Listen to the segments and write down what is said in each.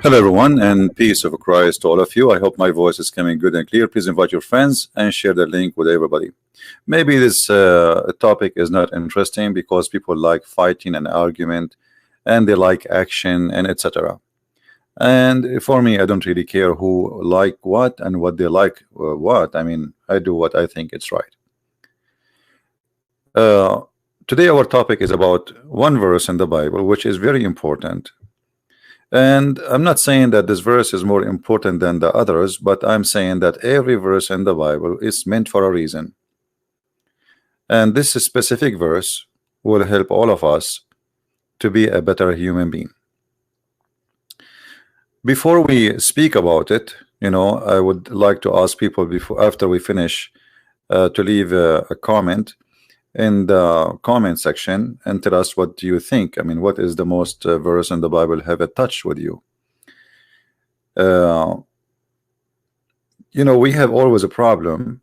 Hello everyone, and peace of Christ to all of you. I hope my voice is coming good and clear. Please invite your friends and share the link with everybody. Maybe this topic is not interesting because people like fighting and argument, and they like action and etc. And for me, I don't really care who like what and what they like what. I mean, I do what I think it's right. Today our topic is about one verse in the Bible which is very important. And I'm not saying that this verse is more important than the others, but I'm saying that every verse in the Bible is meant for a reason. And this specific verse will help all of us to be a better human being. Before we speak about it, I would like to ask people after we finish to leave a comment in the comment section and tell us what do you think. I mean, what is the most verse in the Bible have a touch with you? We have always a problem,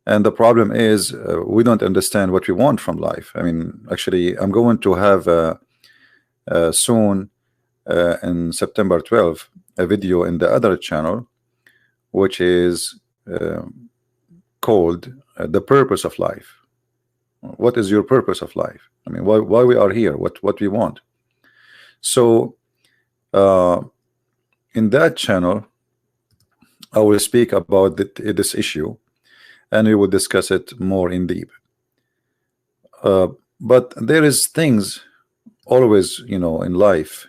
and the problem is we don't understand what we want from life. I mean, actually, I'm going to have soon in September 12th a video in the other channel which is called The Purpose of Life. What is your purpose of life? I mean, why we are here, what we want. So in that channel I will speak about this issue, and we will discuss it more in deep. But there is things always, in life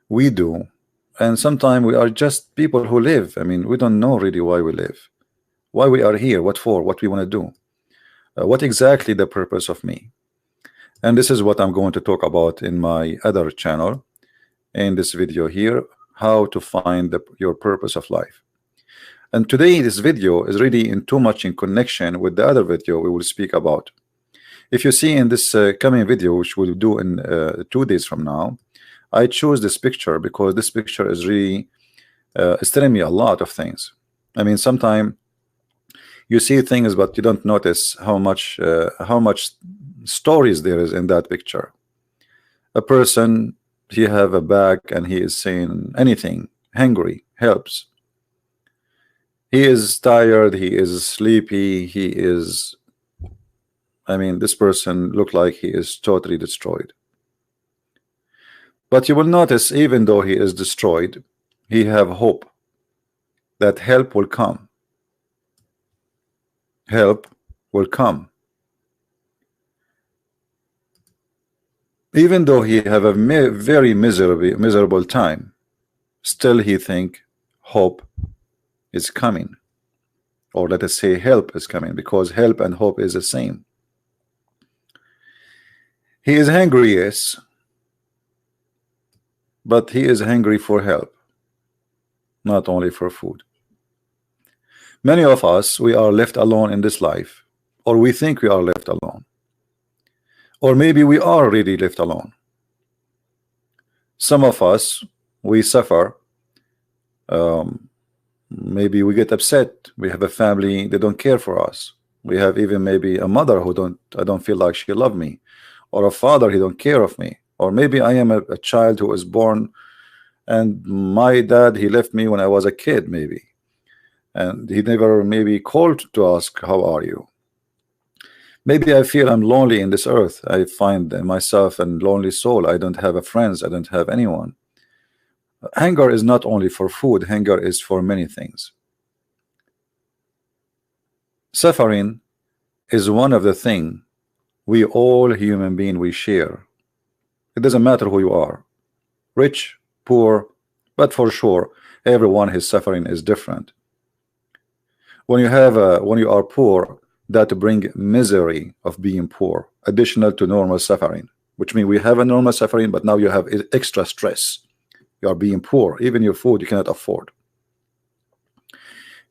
we do, and sometimes we are just people who live. I mean, we don't know really why we live, why we are here, what for, what we want to do. What exactly the purpose of me? And this is what I'm going to talk about in my other channel in this video here, how to find your purpose of life. And today this video is really in too much in connection with the other video we will speak about. If you see in this coming video, which we'll do in 2 days from now, I choose this picture because this picture is really it's telling me a lot of things. I mean, sometimes you see things, but you don't notice how much stories there is in that picture. A person, he have a bag and he is saying anything, hungry, helps. He is tired, he is sleepy, I mean, this person look like he is totally destroyed. But you will notice, even though he is destroyed, he have hope that help will come. Help will come. Even though he have a very miserable time, still he think hope is coming, or let us say help is coming, because help and hope is the same. He is hungry, yes, but he is hungry for help, not only for food. Many of us, we are left alone in this life, or we think we are left alone, or maybe we are really left alone. Some of us, we suffer. Maybe we get upset. We have a family, they don't care for us. We have even maybe a mother who I don't feel like she love me, or a father, he don't care of me. Or maybe I am a child who was born and my dad, he left me when I was a kid, maybe. And he never maybe called to ask, how are you? Maybe I feel I'm lonely in this earth. I find myself a lonely soul. I don't have a friends. I don't have anyone. Hunger is not only for food. Hunger is for many things. Suffering is one of the things we all human beings we share. It doesn't matter who you are, rich, poor, but for sure everyone, his suffering is different. When you are poor, that bring misery of being poor, additional to normal suffering, which means we have a normal suffering, but now you have extra stress. You are being poor. Even your food you cannot afford.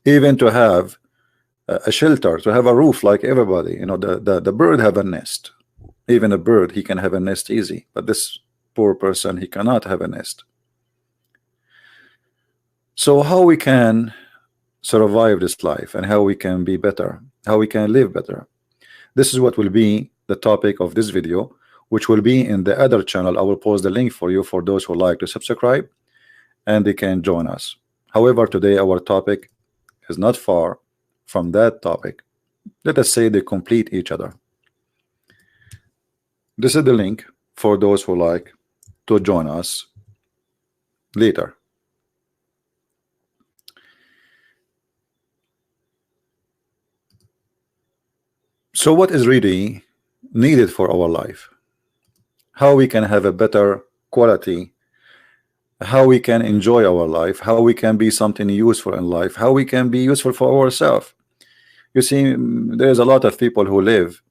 Even to have a shelter, to have a roof like everybody. The bird have a nest. Even a bird, he can have a nest easy, but this poor person, he cannot have a nest. So how we can survive this life, and how we can be better, how we can live better? This is what will be the topic of this video, which will be in the other channel. I will post the link for you, for those who like to subscribe, and they can join us. However, today our topic is not far from that topic. Let us say they complete each other. This is the link for those who like to join us later. So what is really needed for our life? How we can have a better quality, how we can enjoy our life, how we can be something useful in life, how we can be useful for ourselves. You see, there's a lot of people who live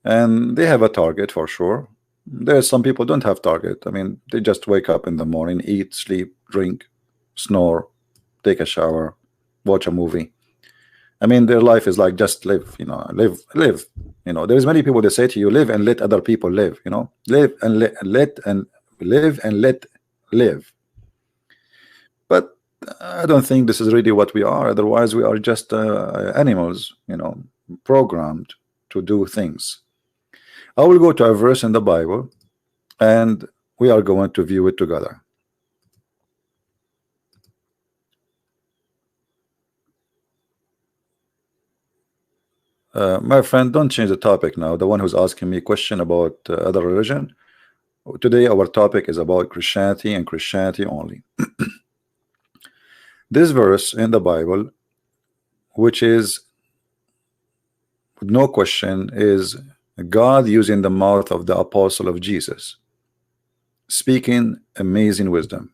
and they have a target for sure. There's some people don't have target. I mean, they just wake up in the morning, eat, sleep, drink, snore, take a shower, watch a movie. I mean, their life is like just live, you know, live. You know, there's many people that say to you, live and let other people live. You know, live and let and live and let live. But I don't think this is really what we are. Otherwise, we are just animals, you know, programmed to do things. I will go to a verse in the Bible, and we are going to view it together. My friend, don't change the topic now. The one who's asking me a question about other religion. Today, our topic is about Christianity and Christianity only. This verse in the Bible, which is no question, is God using the mouth of the apostle of Jesus, speaking amazing wisdom.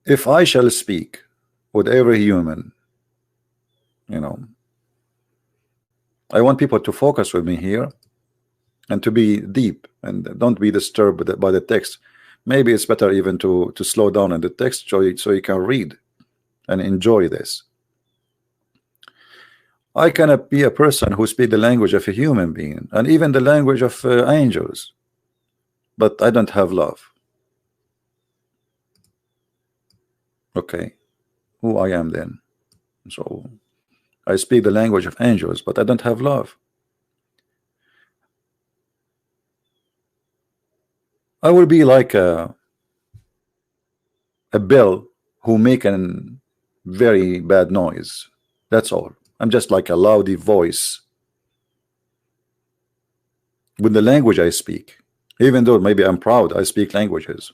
If I shall speak with every human, you know, I want people to focus with me here and to be deep and don't be disturbed by the text. Maybe it's better even to slow down in the text so you can read and enjoy this. I cannot be a person who speaks the language of a human being and even the language of angels, but I don't have love. Okay, who I am then? So I speak the language of angels, but I don't have love. I will be like a bell who make a very bad noise. That's all. I'm just like a loudy voice with the language I speak. Even though maybe I'm proud I speak languages.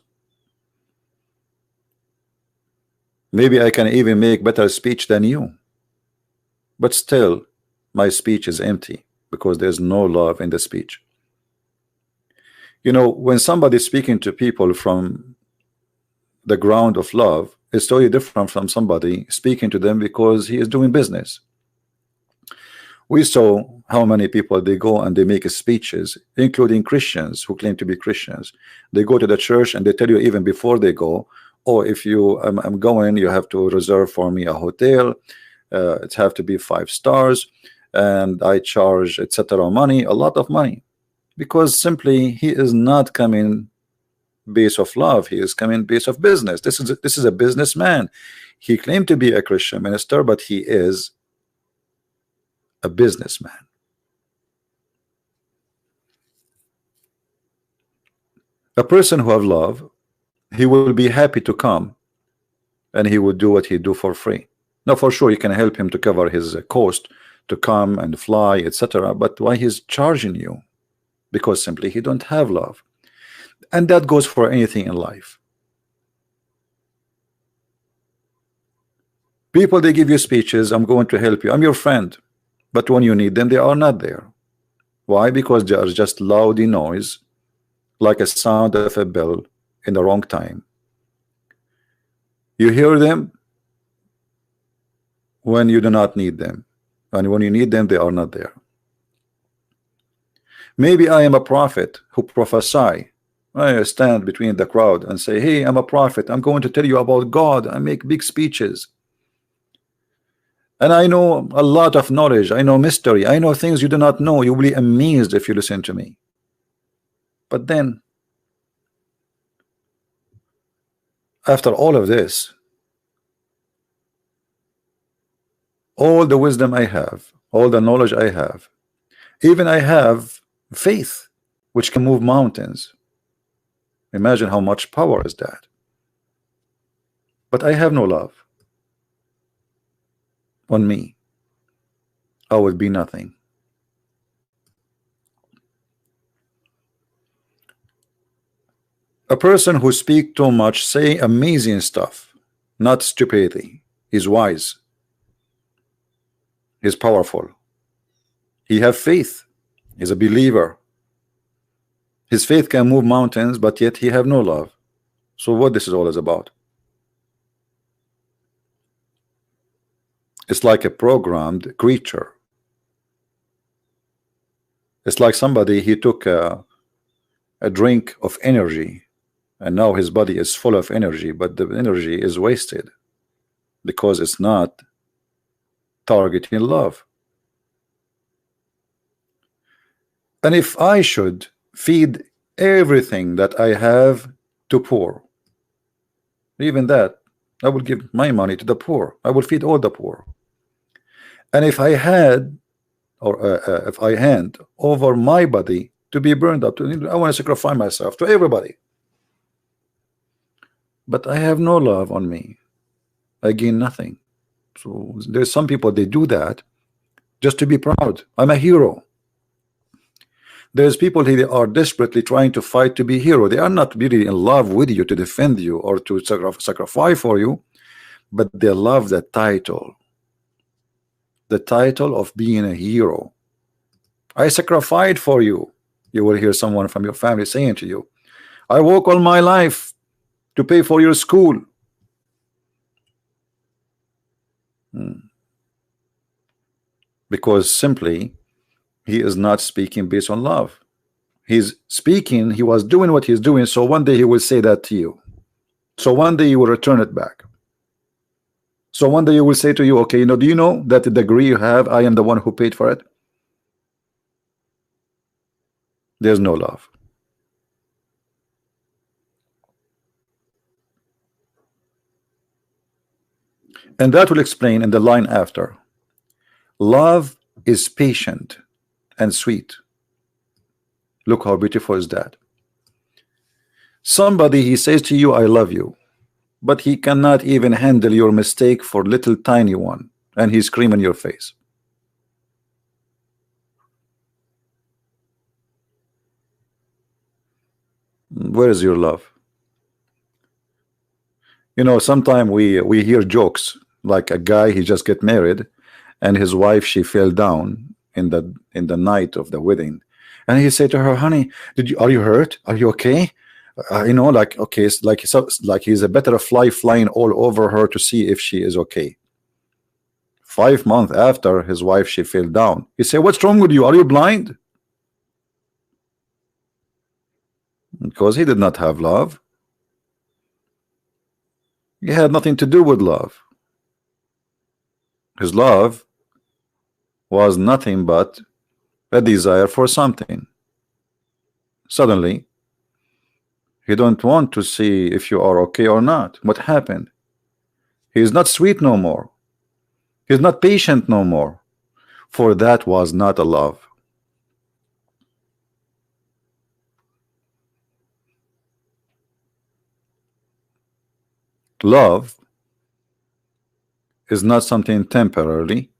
Maybe I can even make better speech than you. But still, my speech is empty because there's no love in the speech. You know, when somebody is speaking to people from the ground of love, it's totally different from somebody speaking to them because he is doing business. We saw how many people they go and they make speeches, including Christians who claim to be Christians. They go to the church and they tell you even before they go, oh, if you I'm going, you have to reserve for me a hotel. It have to be 5 stars, and I charge etc. money, a lot of money, because simply he is not coming base of love. He is coming base of business. This is a businessman. He claimed to be a Christian minister, but he is a businessman. A person who have love, he will be happy to come and he will do what he do for free. Now for sure you can help him to cover his cost to come and fly, etc. But why he's charging you? Because simply he don't have love. And that goes for anything in life. People, they give you speeches, I'm going to help you, I'm your friend, but when you need them, they are not there. Why? Because they are just loudy noise, like a sound of a bell in the wrong time. You hear them when you do not need them, and when you need them, they are not there. Maybe I am a prophet who prophesy. I stand between the crowd and say, hey, I'm a prophet, I'm going to tell you about God. I make big speeches, and I know a lot of knowledge, I know mystery, I know things you do not know. You will be amazed if you listen to me. But then after all of this, all the wisdom I have, all the knowledge I have, even I have faith which can move mountains, Imagine how much power is that. But I have no love on me. I would be nothing. A person who speaks too much say amazing stuff, not stupidity. He's wise. He's powerful. He have faith. He's a believer. His faith can move mountains, but yet he have no love. So what this is all is about? It's like a programmed creature. It's like somebody, he took a drink of energy, and now his body is full of energy, but the energy is wasted because it's not targeting love. And if I should feed everything that I have to poor, even that, I will give my money to the poor. I will feed all the poor. And if I had, or if I hand over my body to be burned up, I want to sacrifice myself to everybody. But I have no love on me. I gain nothing. So there's some people, they do that just to be proud. I'm a hero. There's people who are desperately trying to fight to be hero. They are not really in love with you to defend you or to sacrifice for you, but they love the title of being a hero. I sacrificed for you. You will hear someone from your family saying to you, I work all my life to pay for your school. Because simply he is not speaking based on love. He's speaking, he was doing what he's doing, so one day he will say that to you. So one day you will return it back. So one day you will say to you, okay, do you know that the degree you have, I am the one who paid for it? There's no love. And that will explain in the line after. Love is patient and sweet. Look how beautiful is that. Somebody, he says to you, I love you, but he cannot even handle your mistake for little tiny one, and he's screaming in your face. Where is your love? Sometimes we hear jokes like a guy, he just get married and his wife, she fell down in the night of the wedding, and he said to her, honey, are you hurt? Are you okay? Like, okay, it's like he's a butterfly flying all over her to see if she is okay. 5 months after his wife, she fell down. He said, what's wrong with you? Are you blind? Because he did not have love. He had nothing to do with love. His love was nothing but a desire for something. Suddenly, he don't want to see if you are okay or not. What happened? He is not sweet no more. He is not patient no more. For that was not a love. Love is not something temporarily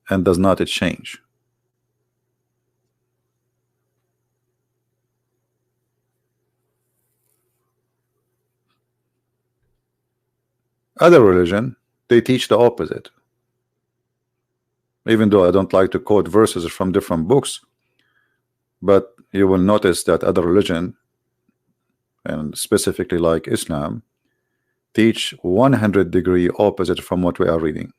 and does not change. Other religion, they teach the opposite. Even though I don't like to quote verses from different books, but you will notice that other religion, and specifically like Islam, teach 100-degree opposite from what we are reading.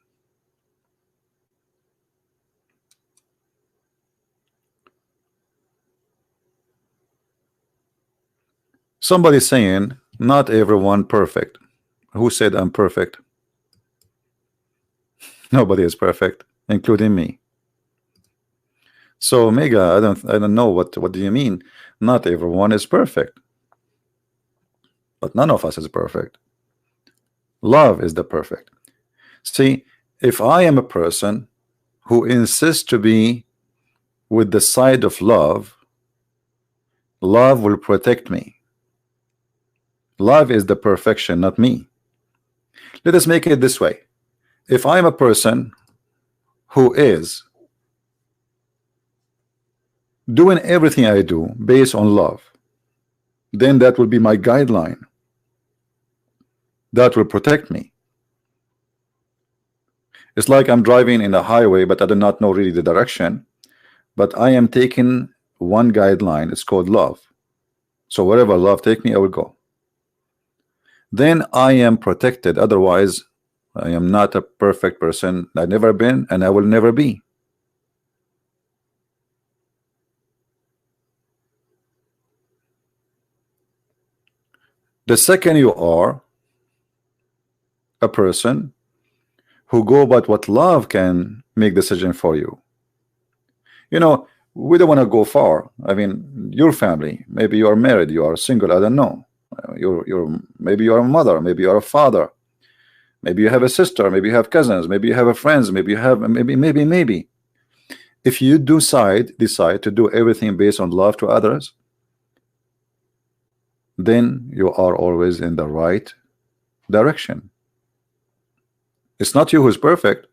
Somebody saying, not everyone perfect. Who said I'm perfect? Nobody is perfect, including me. So Omega, I don't know what do you mean? Not everyone is perfect. But none of us is perfect. Love is the perfect. See, if I am a person who insists to be with the side of love, love will protect me. Love is the perfection, not me. Let us make it this way. If I'm a person who is doing everything I do based on love, then that will be my guideline. That will protect me. It's like I'm driving in a highway, but I do not know really the direction, but I am taking one guideline. It's called love. So wherever love take me, I will go. Then I am protected. Otherwise, I am not a perfect person. I've never been, and I will never be. The second you are a person who go about what love can make decision for you. You know, we don't want to go far. I mean, your family, maybe you are married, you are single, I don't know. Maybe you are a mother, maybe you are a father, maybe you have a sister, maybe you have cousins, maybe you have a friends, maybe you have maybe. If you decide to do everything based on love to others, then you are always in the right direction. It's not you who's perfect.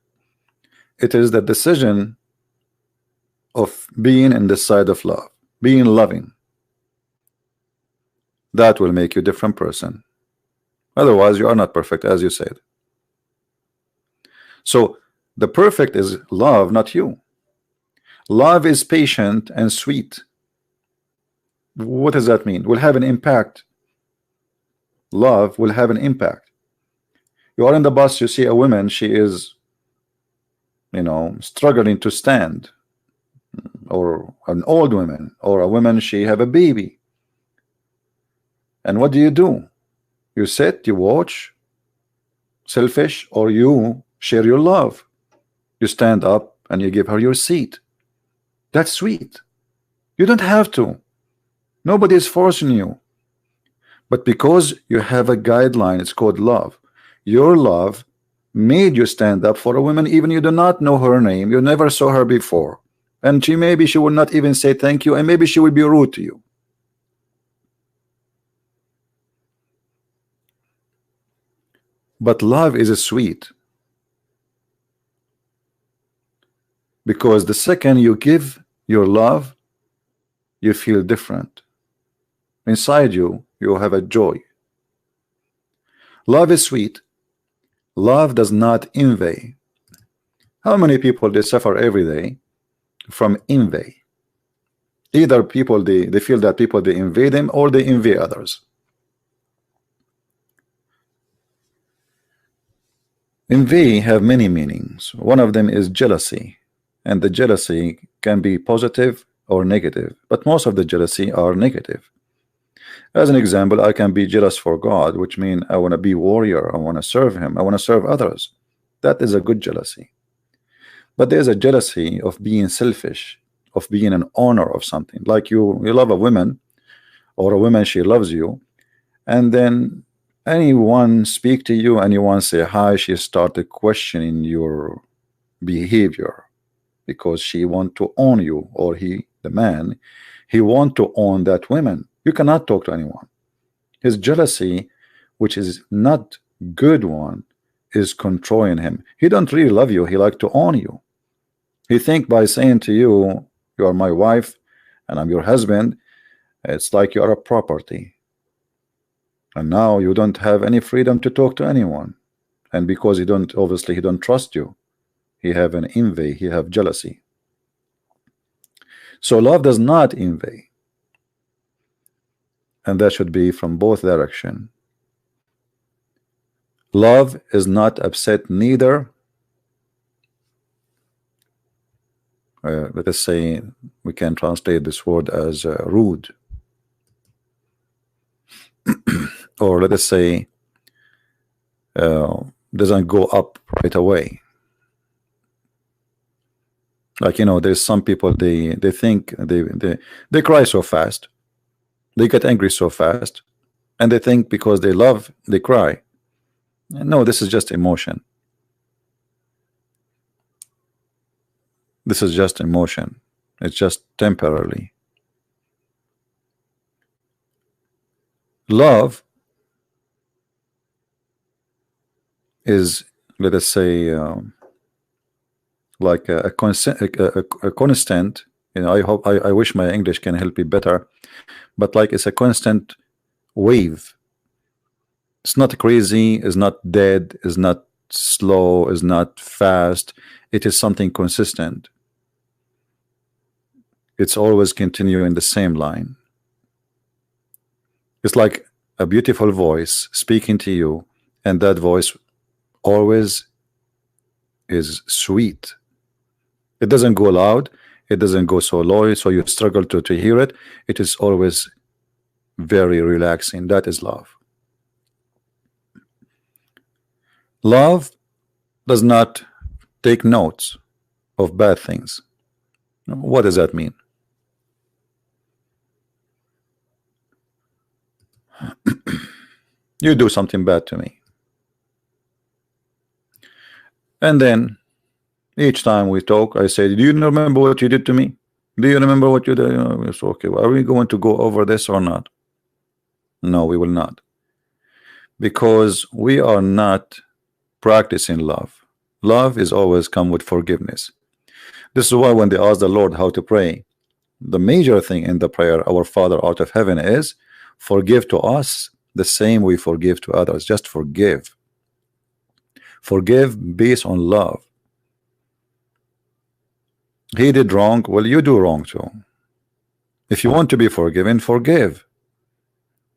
It is the decision of being in the side of love, being loving. That will make you a different person. Otherwise, you are not perfect, as you said. So the perfect is love, not you. Love is patient and sweet. What does that mean? Will have an impact. Love will have an impact. You are in the bus, you see a woman, she is, you know, struggling to stand, or an old woman, or a woman, she have a baby. And what do? You sit, you watch, selfish, or you share your love. You stand up and you give her your seat. That's sweet. You don't have to. Nobody is forcing you. But because you have a guideline, it's called love. Your love made you stand up for a woman, even you do not know her name, you never saw her before, and maybe she will not even say thank you, and maybe she will be rude to you. But love is sweet, because the second you give your love, you feel different. Inside you have a joy. Love is sweet. Love does not envy. How many people they suffer every day from envy? Either people they feel that people they envy them, or they envy others. Envy have many meanings. One of them is jealousy, and the jealousy can be positive or negative, but most of the jealousy are negative. As an example, I can be jealous for God, which means I want to be warrior, I want to serve him, I want to serve others. That is a good jealousy. But there's a jealousy of being selfish, of being an owner of something. Like you love a woman, or a woman, she loves you, and then anyone speak to you, anyone say hi, she started questioning your behavior, because she want to own you, or he, the man, he want to own that woman. You cannot talk to anyone. His jealousy, which is not good one, is controlling him. He don't really love you, he like to own you. He think by saying to you, you are my wife and I'm your husband, it's like you are a property, and now you don't have any freedom to talk to anyone. And because he don't, obviously he don't trust you, he have an envy, he have jealousy. So love does not envy, and that should be from both direction. Love is not upset neither. Let us say we can translate this word as rude, or let us say doesn't go up right away. Like, you know, there's some people they think they cry so fast, they get angry so fast, and they think because they love they cry. No, this is just emotion. This is just emotion. It's just temporarily. Love is, let us say, like a constant, you know, I wish my English can help me better, but like it's a constant wave. It's not crazy, it's not dead, it's not slow, it's not fast. It is something consistent. It's always continuing the same line. It's like a beautiful voice speaking to you, and that voice always is sweet. It doesn't go loud, it doesn't go so low so you struggle to hear it. It is always very relaxing. That is love. Love does not take notes of bad things. What does that mean? You do something bad to me, and then each time we talk I say, do you remember what you did to me? Do you remember what you did? It's okay. Are we going to go over this or not? No, we will not, because we are not practicing love. Love is always come with forgiveness. This is why when they ask the Lord how to pray, the major thing in the prayer, our Father art of heaven, is forgive to us the same we forgive to others. Just forgive. Forgive based on love. He did wrong, well, you do wrong too. If you want to be forgiven, forgive.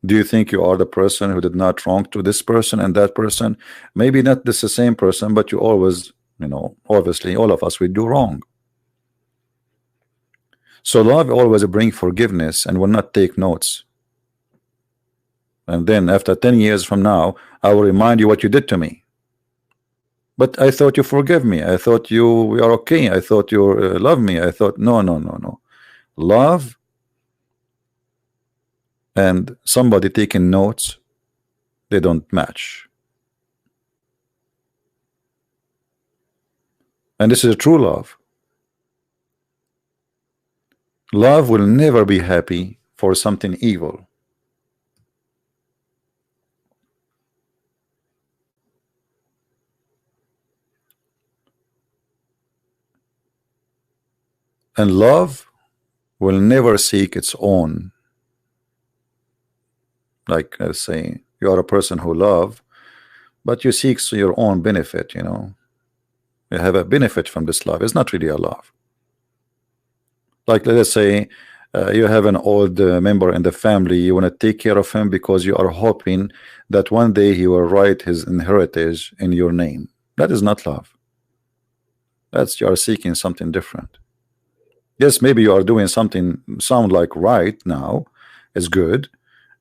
Do you think you are the person who did not wrong to this person and that person? Maybe not this the same person, but you always, you know, obviously all of us, we do wrong. So love always bring forgiveness and will not take notes. And then after 10 years from now, I will remind you what you did to me. But I thought you forgive me. I thought we are okay. I thought you love me. I thought, no. Love and somebody taking notes, they don't match. And this is a true love. Love will never be happy for something evil. And love will never seek its own. Like, let's say you are a person who love, but you seek your own benefit, you know. You have a benefit from this love. It's not really a love. Like, let's say you have an old member in the family, you want to take care of him because you are hoping that one day he will write his inheritance in your name. That is not love. That's, you are seeking something different. Yes, maybe you are doing something sound like right now is good.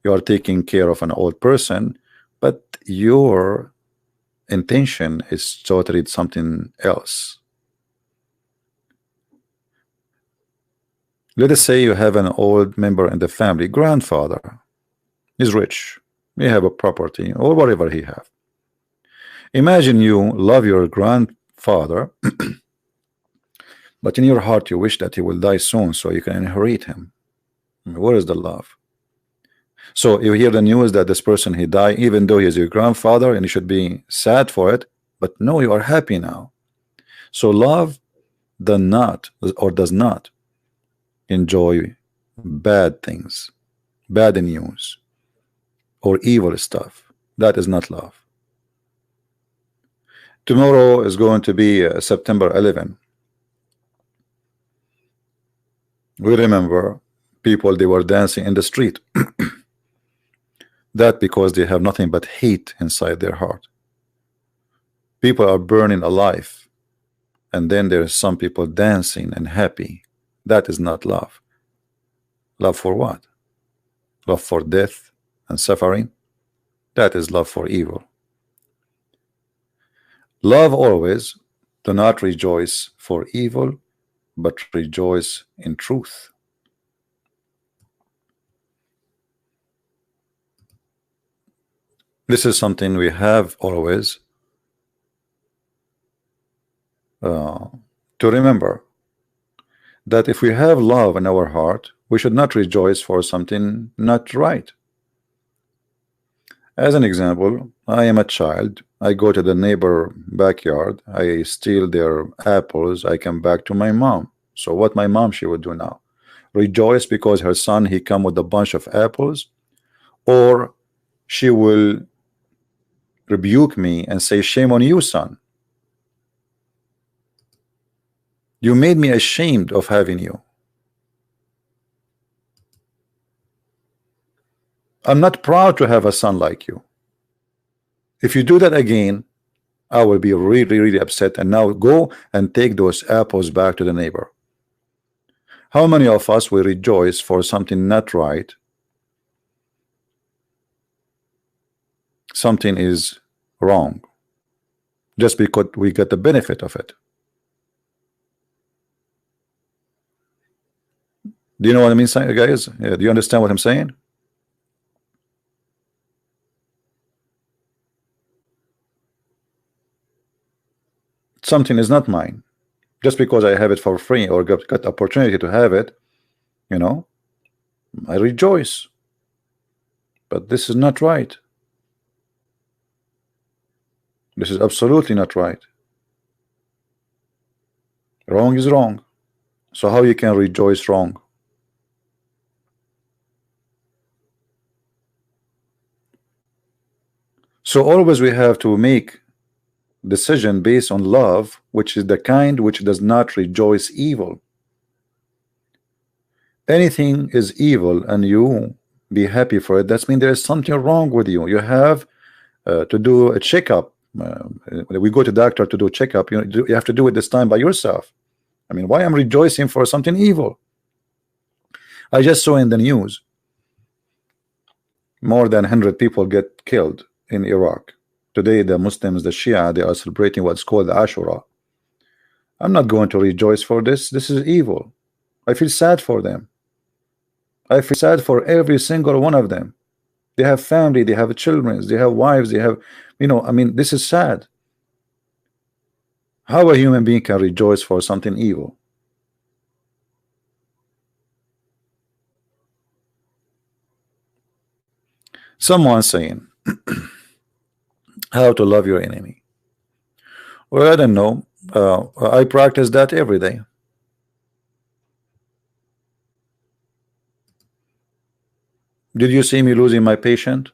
You are taking care of an old person, but your intention is totally something else. Let us say you have an old member in the family, grandfather is rich, you have a property or whatever he have. Imagine you love your grandfather, but in your heart you wish that he will die soon so you can inherit him. Where is the love? So you hear the news that this person, he died, even though he is your grandfather and you should be sad for it, but no, you are happy now. So love does not enjoy bad things, bad news or evil stuff. That is not love. Tomorrow is going to be September 11. We remember people, they were dancing in the street. That because they have nothing but hate inside their heart. People are burning alive, and then there's some people dancing and happy. That is not love. Love for what? Love for death and suffering? That is love for evil. Love always do not rejoice for evil, but rejoice in truth. This is something we have always to remember, that if we have love in our heart, we should not rejoice for something not right. As an example, I am a child I go to the neighbor backyard, I steal their apples, I come back to my mom. So what my mom she would do now? Rejoice because her son he come with a bunch of apples, or she will rebuke me and say, shame on you, son. You made me ashamed of having you. I'm not proud to have a son like you. If you do that again, I will be really, really upset. And now go and take those apples back to the neighbor. How many of us will rejoice for something not right? Something is wrong, just because we get the benefit of it. Do you know what I mean, guys? Do you understand what I'm saying? Something is not mine. Just because I have it for free or got the opportunity to have it, you know, I rejoice. But this is not right. This is absolutely not right. Wrong is wrong. So how you can rejoice wrong? So always we have to make decision based on love, which is the kind which does not rejoice evil. Anything is evil and you be happy for it, that means there is something wrong with you. You have to do a checkup. We go to doctor to do a checkup. You have to do it this time by yourself. I mean, why I'm rejoicing for something evil? I just saw in the news more than 100 people get killed in Iraq. Today the Muslims, the Shia, they are celebrating what's called Ashura. I'm not going to rejoice for this. This is evil. I feel sad for them. I feel sad for every single one of them. They have family, they have children, they have wives, they have, you know, I mean, this is sad. How a human being can rejoice for something evil? Someone saying how to love your enemy. Well, I don't know. I practice that every day. Did you see me losing my patient?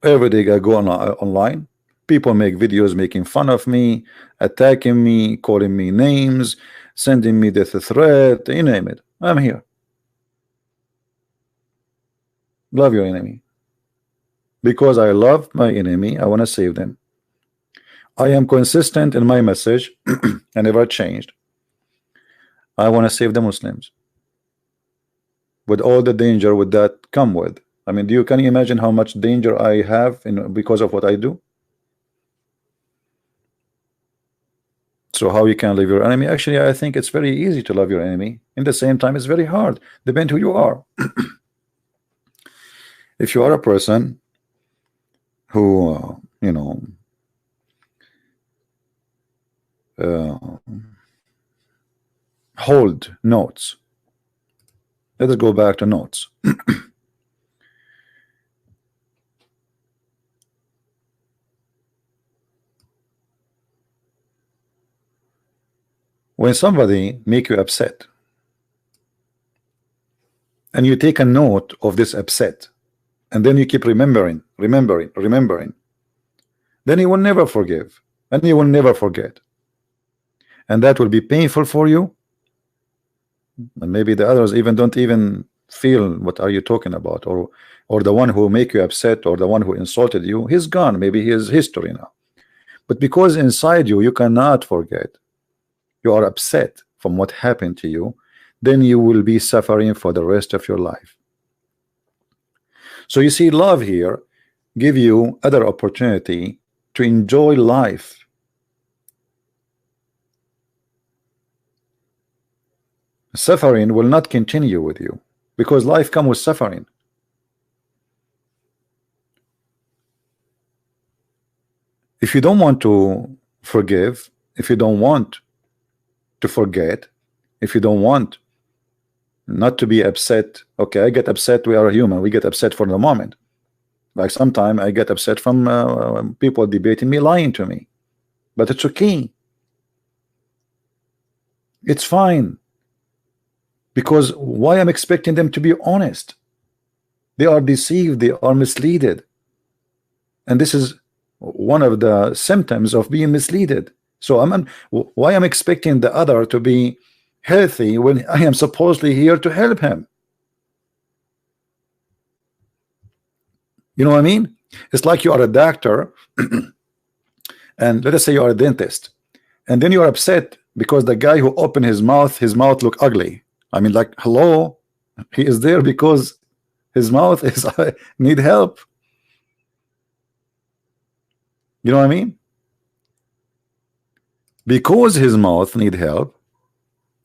Every day I go online. People make videos making fun of me, attacking me, calling me names, sending me death threat, you name it. I'm here. Love your enemy. Because I love my enemy, I want to save them. I am consistent in my message. I never changed. I want to save the Muslims. With all the danger would that come with. I mean, can you imagine how much danger I have because of what I do? So how you can love your enemy? Actually, I think it's very easy to love your enemy. In the same time, it's very hard. Depends who you are. If you are a person who, you know, hold notes. Let us go back to notes. When somebody make you upset and you take a note of this upset and then you keep remembering, then you will never forgive and you will never forget, and that will be painful for you, and maybe the others even don't even feel what are you talking about, or the one who make you upset or the one who insulted you, he's gone, maybe he is history now. But because inside you cannot forget, you are upset from what happened to you, then you will be suffering for the rest of your life. So you see, love here give you other opportunity to enjoy life. Suffering will not continue with you because life comes with suffering. If you don't want to forgive, if you don't want to forget, if you don't want not to be upset, okay, I get upset, we are human, we get upset for the moment, Like sometimes I get upset from people debating me, lying to me, but it's okay. It's fine, because why I'm expecting them to be honest? They are deceived, they are misled, and this is one of the symptoms of being misled. So why I'm expecting the other to be healthy when I am supposedly here to help him? You know what I mean? It's like you are a doctor and let us say you are a dentist, and then you are upset because the guy who opened his mouth look ugly. I mean, like, hello, he is there because his mouth is need help. You know what I mean? Because his mouth need help,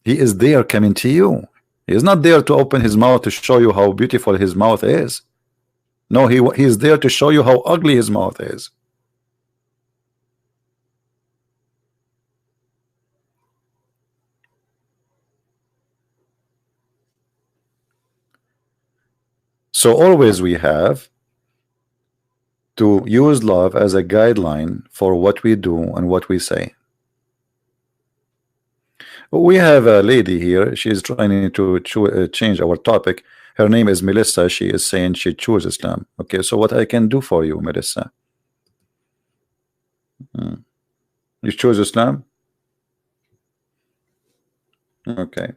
he is there coming to you. He is not there to open his mouth to show you how beautiful his mouth is. No, he is there to show you how ugly his mouth is. So always we have to use love as a guideline for what we do and what we say. We have a lady here. She is trying to change our topic. Her name is Melissa. She is saying she chose Islam. Okay, so what I can do for you, Melissa? You choose Islam? Okay.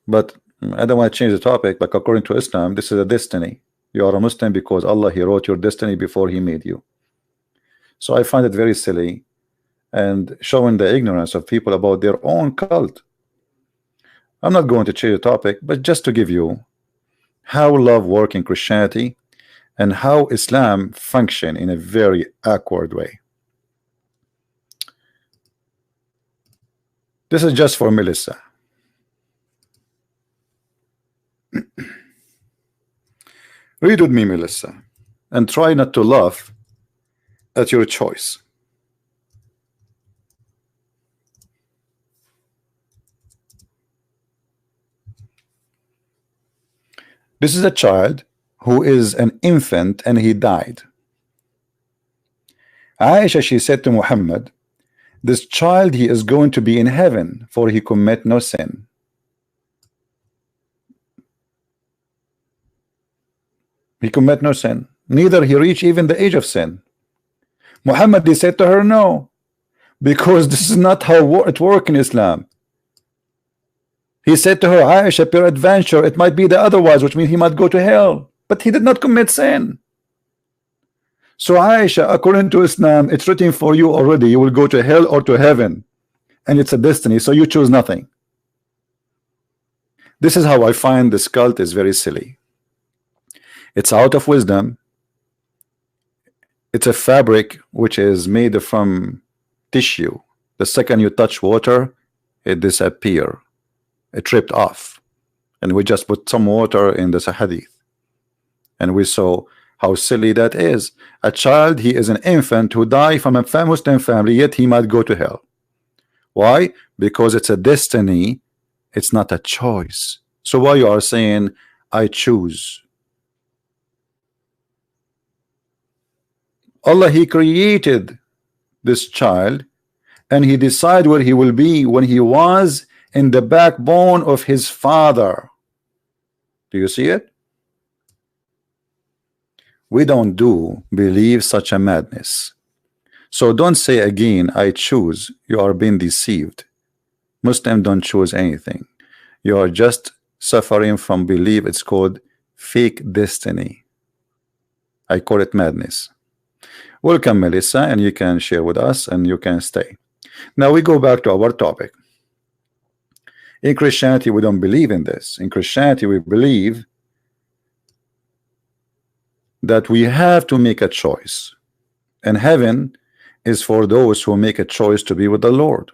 But I don't want to change the topic. But according to Islam, this is a destiny. You are a Muslim because Allah, He wrote your destiny before He made you. So I find it very silly and showing the ignorance of people about their own cult. I'm not going to change the topic, but just to give you how love works in Christianity and how Islam function in a very awkward way. This is just for Melissa. Read with me, Melissa, and try not to laugh at your choice. This is a child who is an infant and he died. Aisha, she said to Muhammad, this child, he is going to be in heaven, for he commit no sin. He commit no sin, neither he reach even the age of sin. Muhammad, he said to her, no, because this is not how it works in Islam. He said to her, Aisha, peradventure it might be the otherwise, which means he might go to hell, but he did not commit sin. So Aisha, according to Islam, it's written for you already, you will go to hell or to heaven, and it's a destiny, so you choose nothing. This is how I find this cult is very silly. It's out of wisdom. It's a fabric which is made from tissue. The second you touch water, it disappears. It tripped off, and we just put some water in this hadith, and we saw how silly that is. A child, he is an infant who died from a Muslim family, yet he might go to hell. Why? Because it's a destiny, it's not a choice. So why you are saying I choose? Allah, He created this child and He decided where he will be when he was in the backbone of his father. Do you see it? We don't believe such a madness. So don't say again, I choose. You are being deceived. Muslims don't choose anything. You are just suffering from belief. It's called fake destiny. I call it madness. Welcome, Melissa, and you can share with us and you can stay. Now we go back to our topic. In Christianity, we don't believe in this. In Christianity, we believe that we have to make a choice, and heaven is for those who make a choice to be with the Lord,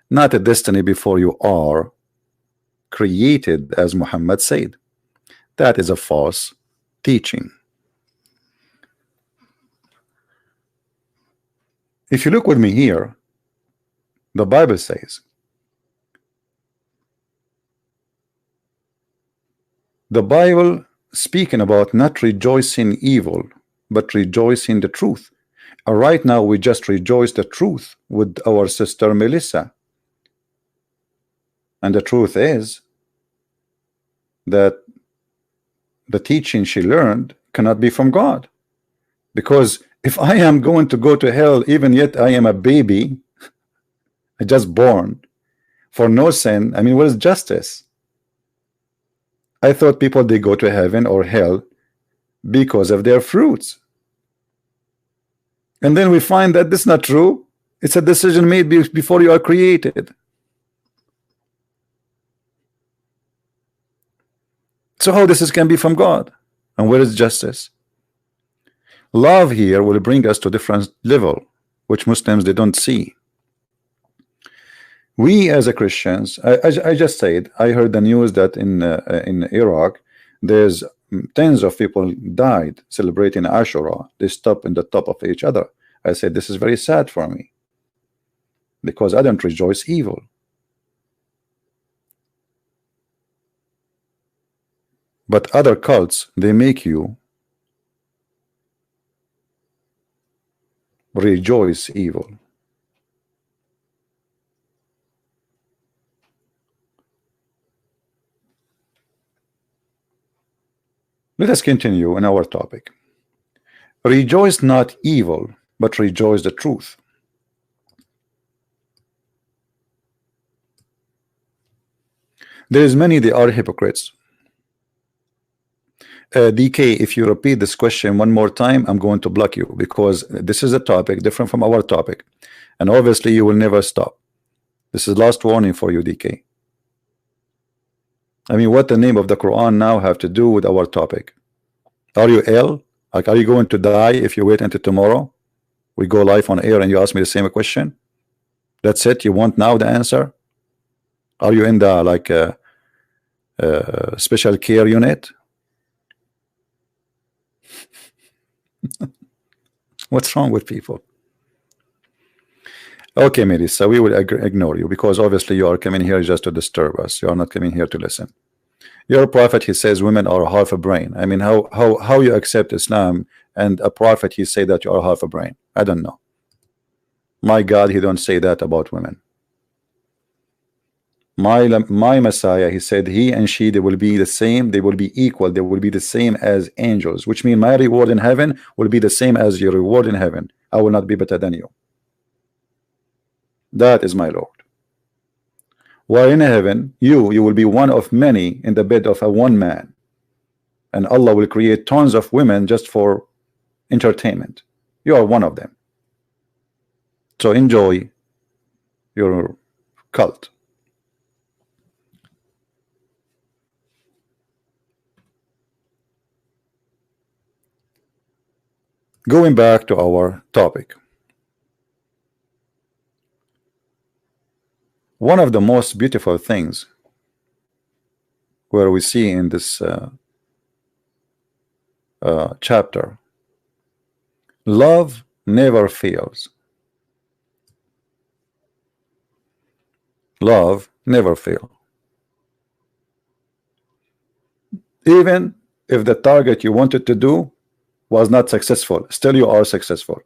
not a destiny before you are created, as Muhammad said. That is a false teaching. If you look with me here, the Bible says, the Bible speaking about not rejoicing evil, but rejoicing the truth. Right now, we just rejoice the truth with our sister Melissa. And the truth is that the teaching she learned cannot be from God. Because if I am going to go to hell, even yet I am a baby, I just born, for no sin, I mean, what is justice? I thought people, they go to heaven or hell because of their fruits. And then we find that this is not true. It's a decision made before you are created. So how this can be from God? And where is justice? Love here will bring us to a different level, which Muslims, they don't see. We as a Christians, I just said, I heard the news that in Iraq, there's tens of people died celebrating Ashura. They stop in the top of each other. I said, this is very sad for me, because I don't rejoice evil. But other cults, they make you rejoice evil. Let us continue in our topic. Rejoice not evil, but rejoice the truth. There is many, they are hypocrites. DK, if you repeat this question one more time, I'm going to block you, because this is a topic different from our topic, and obviously you will never stop. This is last warning for you, DK. I mean, what the name of the Quran now have to do with our topic? Are you ill? Like, are you going to die if you wait until tomorrow? We go live on air and you ask me the same question? That's it? You want now the answer? Are you in the like special care unit? What's wrong with people? Okay, Melissa, we will ignore you, because obviously you are coming here just to disturb us. You are not coming here to listen. You're a prophet, he says women are half a brain. I mean, how you accept Islam and a prophet, he say that you are half a brain? I don't know. My God, he don't say that about women. My Messiah, he said he and she, they will be the same, they will be equal, they will be the same as angels, which means my reward in heaven will be the same as your reward in heaven. I will not be better than you. That is my Lord. While in heaven, you will be one of many in the bed of a one man, and Allah will create tons of women just for entertainment. You are one of them. So enjoy your cult. Going back to our topic. One of the most beautiful things where we see in this chapter, love never fails. Love never fails. Even if the target you wanted to do was not successful, still you are successful.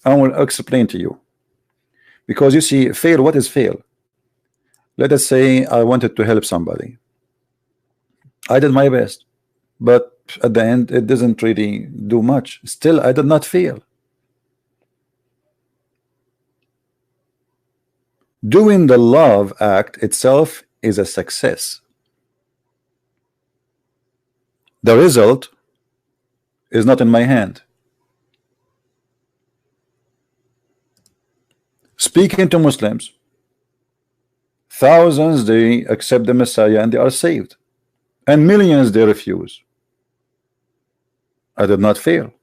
I will explain to you. Because you see, fail, what is fail? Let us say I wanted to help somebody. I did my best, but at the end it doesn't really do much. Still, I did not fail. Doing the love act itself is a success. The result is not in my hand. Speaking to Muslims, thousands they accept the Messiah and they are saved, and millions they refuse. I did not fail.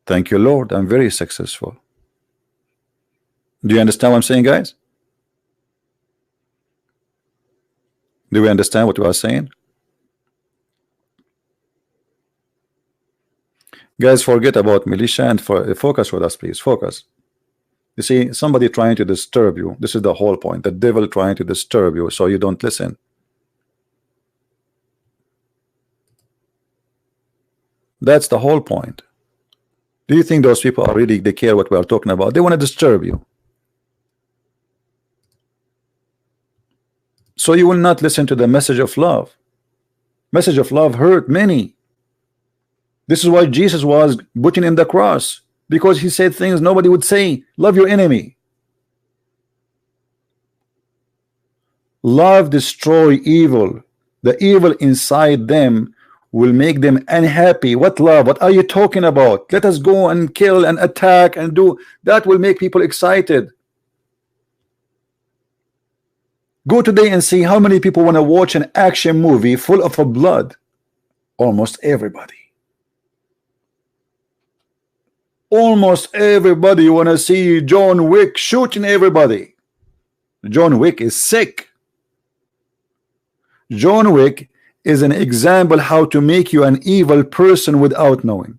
Thank you, Lord, I'm very successful. Do you understand what I'm saying, guys? Do we understand what we are saying? Guys, forget about militia and focus with us, please. Focus. You see, somebody trying to disturb you. This is the whole point. The devil trying to disturb you so you don't listen. That's the whole point. Do you think those people are really, they care what we are talking about? They want to disturb you. So you will not listen to the message of love. Message of love hurt many. This is why Jesus was putting in the cross, because he said things nobody would say. Love your enemy. Love destroy evil. The evil inside them will make them unhappy. What love? What are you talking about? Let us go and kill and attack and do that. Will make people excited. Go today and see how many people want to watch an action movie full of blood. Almost everybody. Almost everybody want to see John Wick shooting everybody. John Wick is sick. John Wick is an example how to make you an evil person without knowing.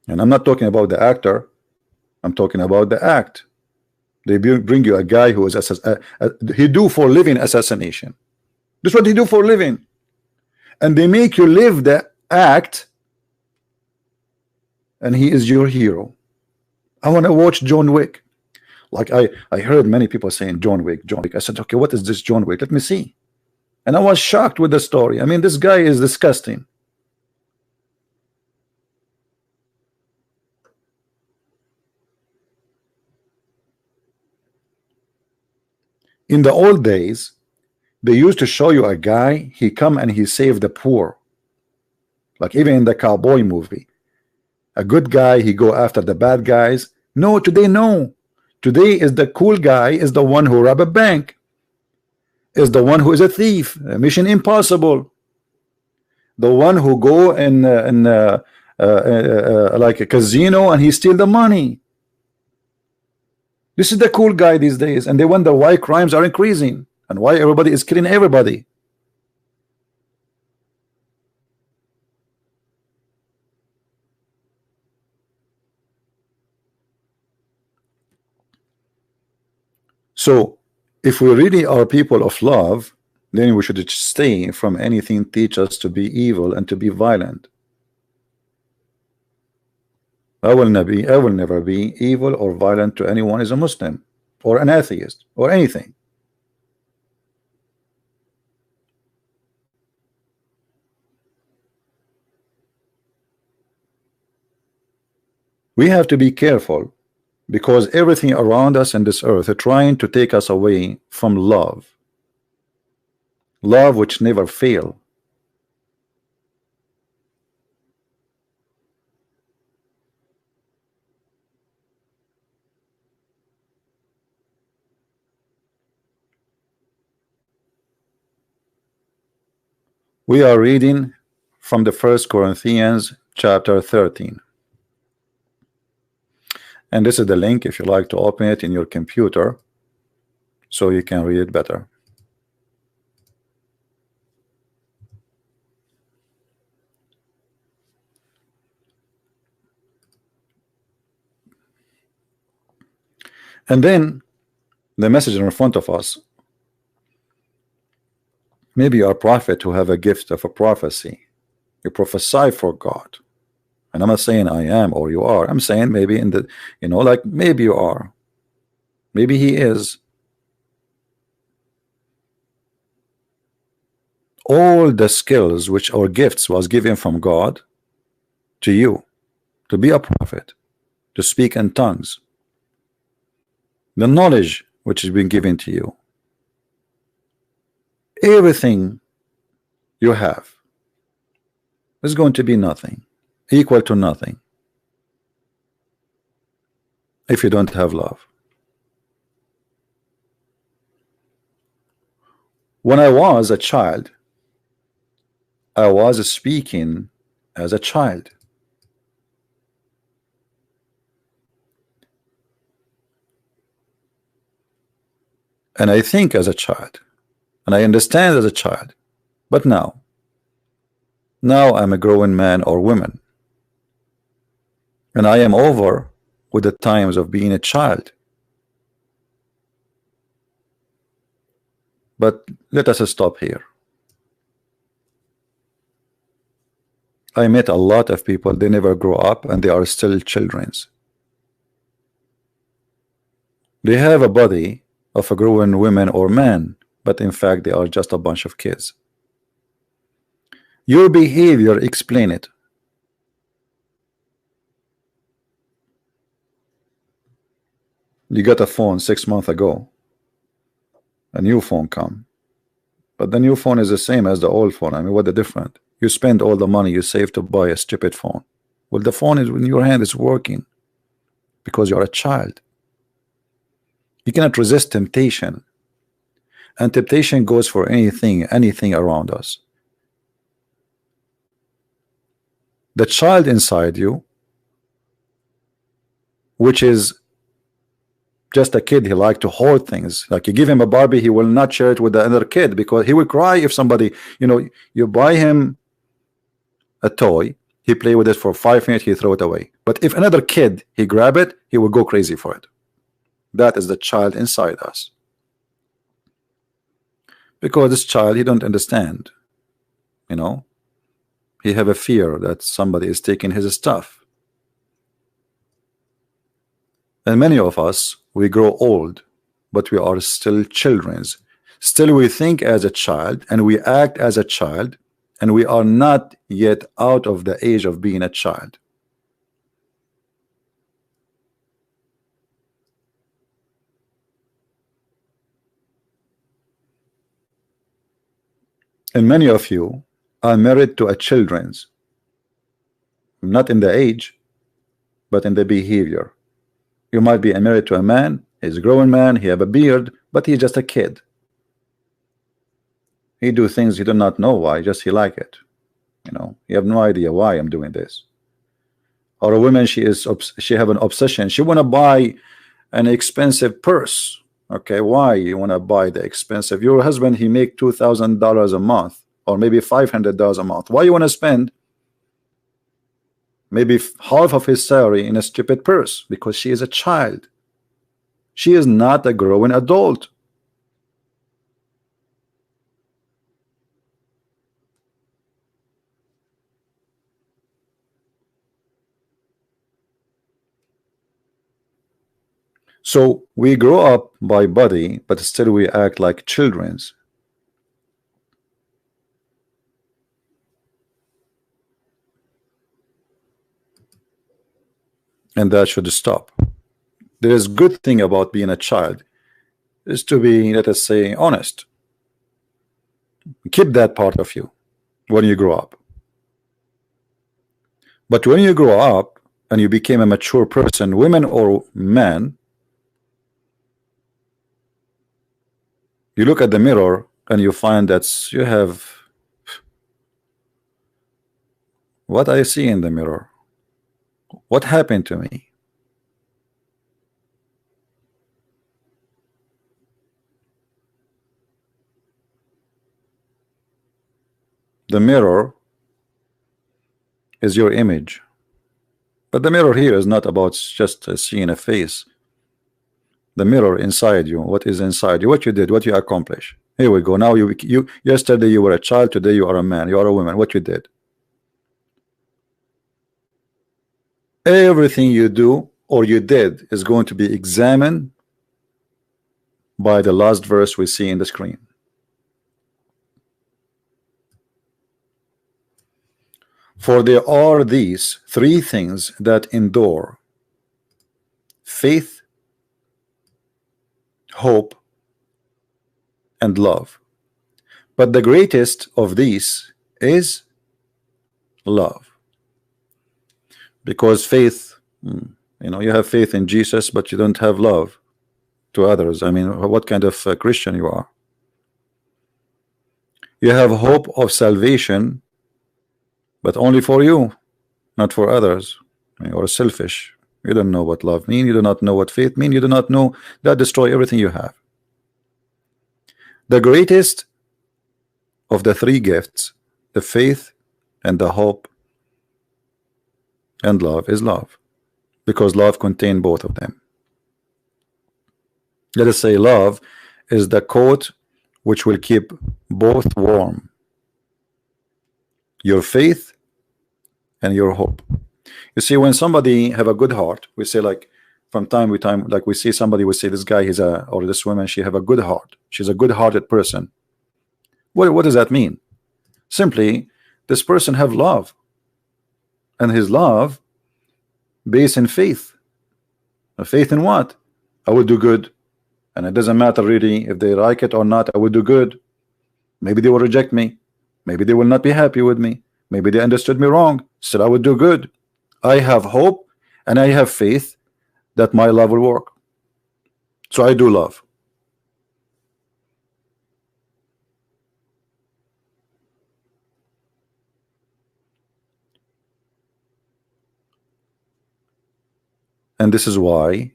And I'm not talking about the actor. I'm talking about the act. They bring you a guy who is he do for living assassination. This is what he do for living. And they make you live the act, and he is your hero. I want to watch John Wick. Like I heard many people saying John Wick, John Wick. I said, okay, what is this John Wick? Let me see. And I was shocked with the story. I mean, this guy is disgusting. In the old days, they used to show you a guy, he come and he saved the poor. Like even in the cowboy movie. A good guy, he go after the bad guys. No, today no. Today is the cool guy is the one who rob a bank. Is the one who is a thief. Mission Impossible. The one who go in like a casino and he steal the money. This is the cool guy these days, and they wonder why crimes are increasing and why everybody is killing everybody. So if we really are people of love, then we should stay from anything teach us to be evil and to be violent. I will never be evil or violent to anyone as a Muslim or an atheist or anything. We have to be careful, because everything around us in this earth are trying to take us away from love. Love which never fail. We are reading from the 1 Corinthians chapter 13. And this is the link if you like to open it in your computer so you can read it better. And then the message in front of us. Maybe you are a prophet who have a gift of a prophecy. You prophesy for God. And I'm not saying I am or you are. I'm saying maybe in the, like maybe you are. Maybe he is. All the skills which or gifts was given from God to you to be a prophet, to speak in tongues. The knowledge which has been given to you. Everything you have is going to be nothing, equal to nothing, if you don't have love. When I was a child, I was speaking as a child. And I think as a child. And I understand as a child. But now I'm a growing man or woman. And I am over with the times of being a child. But let us stop here. I met a lot of people, they never grow up and they are still childrens. They have a body of a grown woman or man, but in fact they are just a bunch of kids. Your behavior explain it. You got a phone 6 months ago, a new phone come, but the new phone is the same as the old phone. I mean, what the difference? You spend all the money you save to buy a stupid phone. Well, the phone is in your hand, is working because you're a child. You cannot resist temptation, and temptation goes for anything around us. The child inside you, which is just a kid, he like to hoard things. Like you give him a Barbie, he will not share it with the other kid because he will cry if somebody, you buy him a toy, he play with it for 5 minutes, he throw it away. But if another kid, he grab it, he will go crazy for it. That is the child inside us. Because this child, he don't understand. He have a fear that somebody is taking his stuff. And many of us, we grow old, but we are still children. Still we think as a child and we act as a child, and we are not yet out of the age of being a child. And many of you are married to a children's, not in the age, but in the behavior. You might be married to a man, he's a grown man, he have a beard, but he's just a kid. He do things you do not know why, just he like it. You have no idea why I'm doing this. Or a woman, she have an obsession. She want to buy an expensive purse. Okay, why you want to buy the expensive? Your husband, he make $2,000 a month, or maybe $500 a month. Why you want to spend maybe half of his salary in a stupid purse? Because she is a child. She is not a growing adult. So we grow up by body, but still we act like children's. And that should stop. There is good thing about being a child is to be, let us say, honest. Keep that part of you when you grow up. But when you grow up and you became a mature person, women or man, you look at the mirror and you find that you have, what I see in the mirror? What happened to me? The mirror is your image. But the mirror here is not about just seeing a face. The mirror inside you, what is inside you, what you did, what you accomplished. Here we go. Now you yesterday you were a child, today you are a man, you are a woman. What you did. Everything you do or you did is going to be examined by the last verse we see in the screen. For there are these three things that endure: faith, hope, and love. But the greatest of these is love. Because faith, you have faith in Jesus, but you don't have love to others. I mean, what kind of Christian you are? You have hope of salvation, but only for you, not for others. You are selfish. You don't know what love means. You do not know what faith means. You do not know that destroy everything you have. The greatest of the three gifts, the faith and the hope and love, is love, because love contains both of them. Let us say love is the coat which will keep both warm: your faith and your hope. You see, when somebody have a good heart, we say, like, from time to time, like we see somebody, we say this guy is a, or this woman, she have a good heart, she's a good-hearted person. What does that mean? Simply, this person have love, and his love based in faith. A faith in what? I will do good, and it doesn't matter really if they like it or not. I will do good. Maybe they will reject me, maybe they will not be happy with me, maybe they understood me wrong, still I would do good. I have hope and I have faith that my love will work. So I do love. And this is why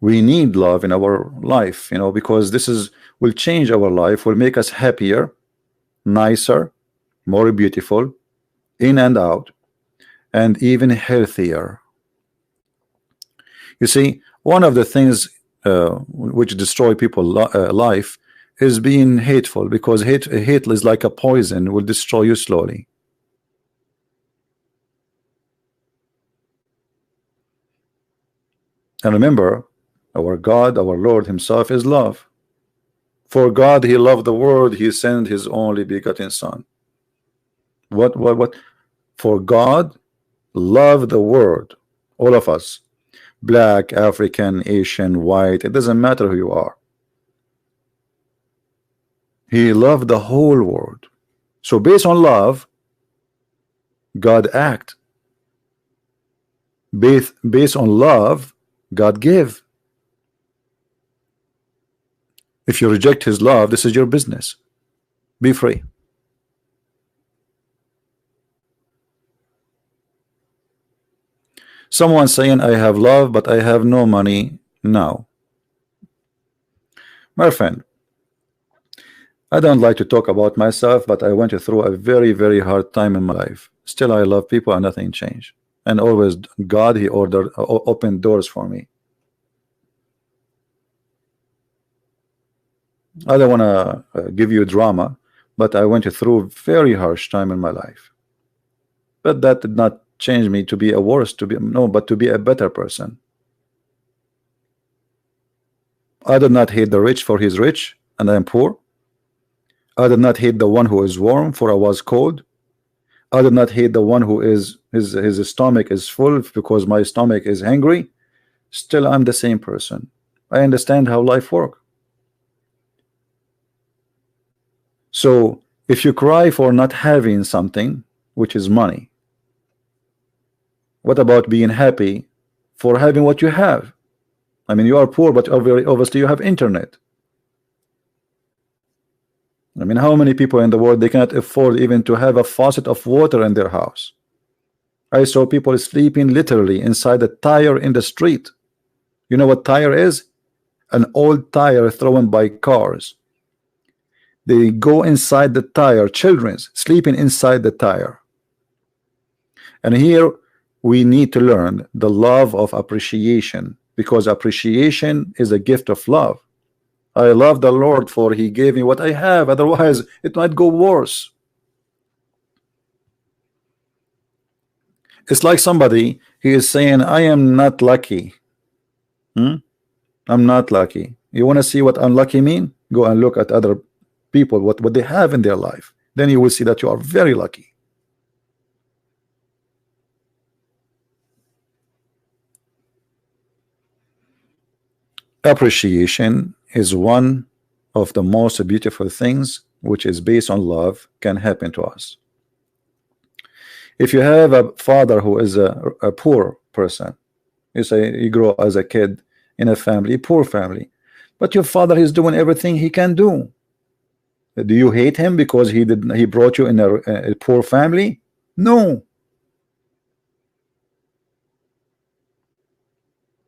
we need love in our life, you know, because this is will change our life, will make us happier, nicer, more beautiful, in and out, and even healthier. You see, one of the things which destroy people's life is being hateful, because hate is like a poison, will destroy you slowly. And remember, our God, our Lord himself is love. For God, he loved the world, he sent his only begotten son. What? For God loved the world, all of us, black, African, Asian, white, it doesn't matter who you are. He loved the whole world. So based on love, God act. Based on love, God give. If you reject his love, this is your business. Be free. Someone saying, I have love, but I have no money now. My friend, I don't like to talk about myself, but I went through a very, very hard time in my life. Still, I love people and nothing changed. And always God, he opened doors for me. I don't want to give you drama, but I went through very harsh time in my life. But that did not change me to be a worse, but to be a better person. I did not hate the rich, for he's rich and I am poor. I did not hate the one who is warm, for I was cold. I did not hate the one who is his stomach is full, because my stomach is hungry. Still, I'm the same person. I understand how life works. So if you cry for not having something, which is money, what about being happy for having what you have? I mean, you are poor, but obviously you have internet. I mean, how many people in the world, they cannot afford even to have a faucet of water in their house? I saw people sleeping literally inside a tire in the street. You know what tire is? An old tire thrown by cars. They go inside the tire, children's sleeping inside the tire. And here we need to learn the love of appreciation, because appreciation is a gift of love. I love the Lord, for he gave me what I have, otherwise it might go worse. It's like somebody, he is saying, I am not lucky. I'm not lucky. You want to see what unlucky mean? Go and look at other people, what they have in their life. Then you will see that you are very lucky. Appreciation is one of the most beautiful things which is based on love can happen to us. If you have a father who is a poor person, you say you grow as a kid in a family, poor family, but your father is doing everything he can do. Do you hate him because he brought you in a poor family? No.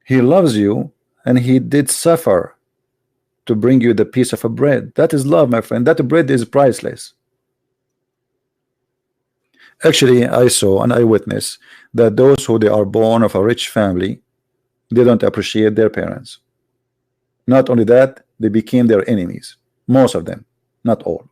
He loves you, and he did suffer to bring you the piece of a bread. That is love, my friend. That bread is priceless. Actually, I saw and I witnessed that those who they are born of a rich family, they don't appreciate their parents. Not only that, they became their enemies. Most of them, not all.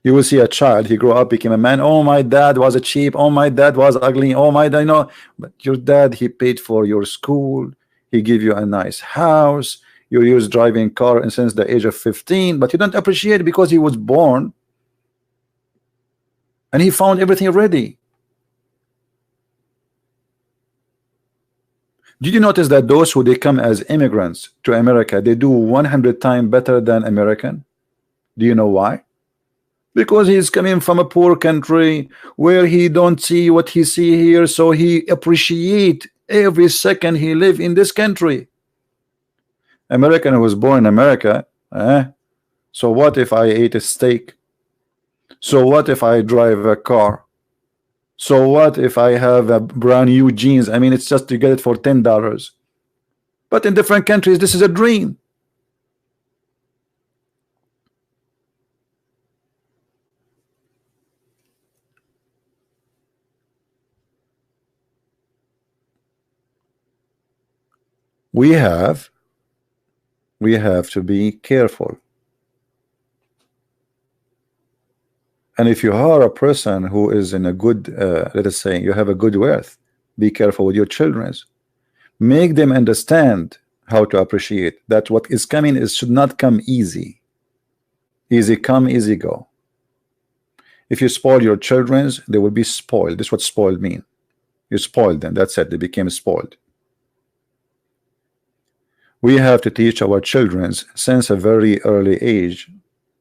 You will see a child, he grew up, became a man. Oh, my dad was a cheap. Oh, my dad was ugly. Oh, my dad, no. But your dad, he paid for your school. He gave you a nice house. You use driving car and since the age of 15, but you don't appreciate it because he was born and he found everything ready. Did you notice that those who they come as immigrants to America, they do 100 times better than American? Do you know why? Because he's coming from a poor country where he don't see what he see here, so he appreciate every second he live in this country. American who was born in America, so what if I ate a steak? So what if I drive a car? So what if I have a brand new jeans? I mean, it's just to get it for $10. But in different countries, this is a dream. We have to be careful. And if you are a person who is in a good, let us say, you have a good wealth, be careful with your children. Make them understand how to appreciate that what is coming is should not come easy. Easy come, easy go. If you spoil your children, they will be spoiled. This is what spoiled mean. You spoiled them. That's it. They became spoiled. We have to teach our children since a very early age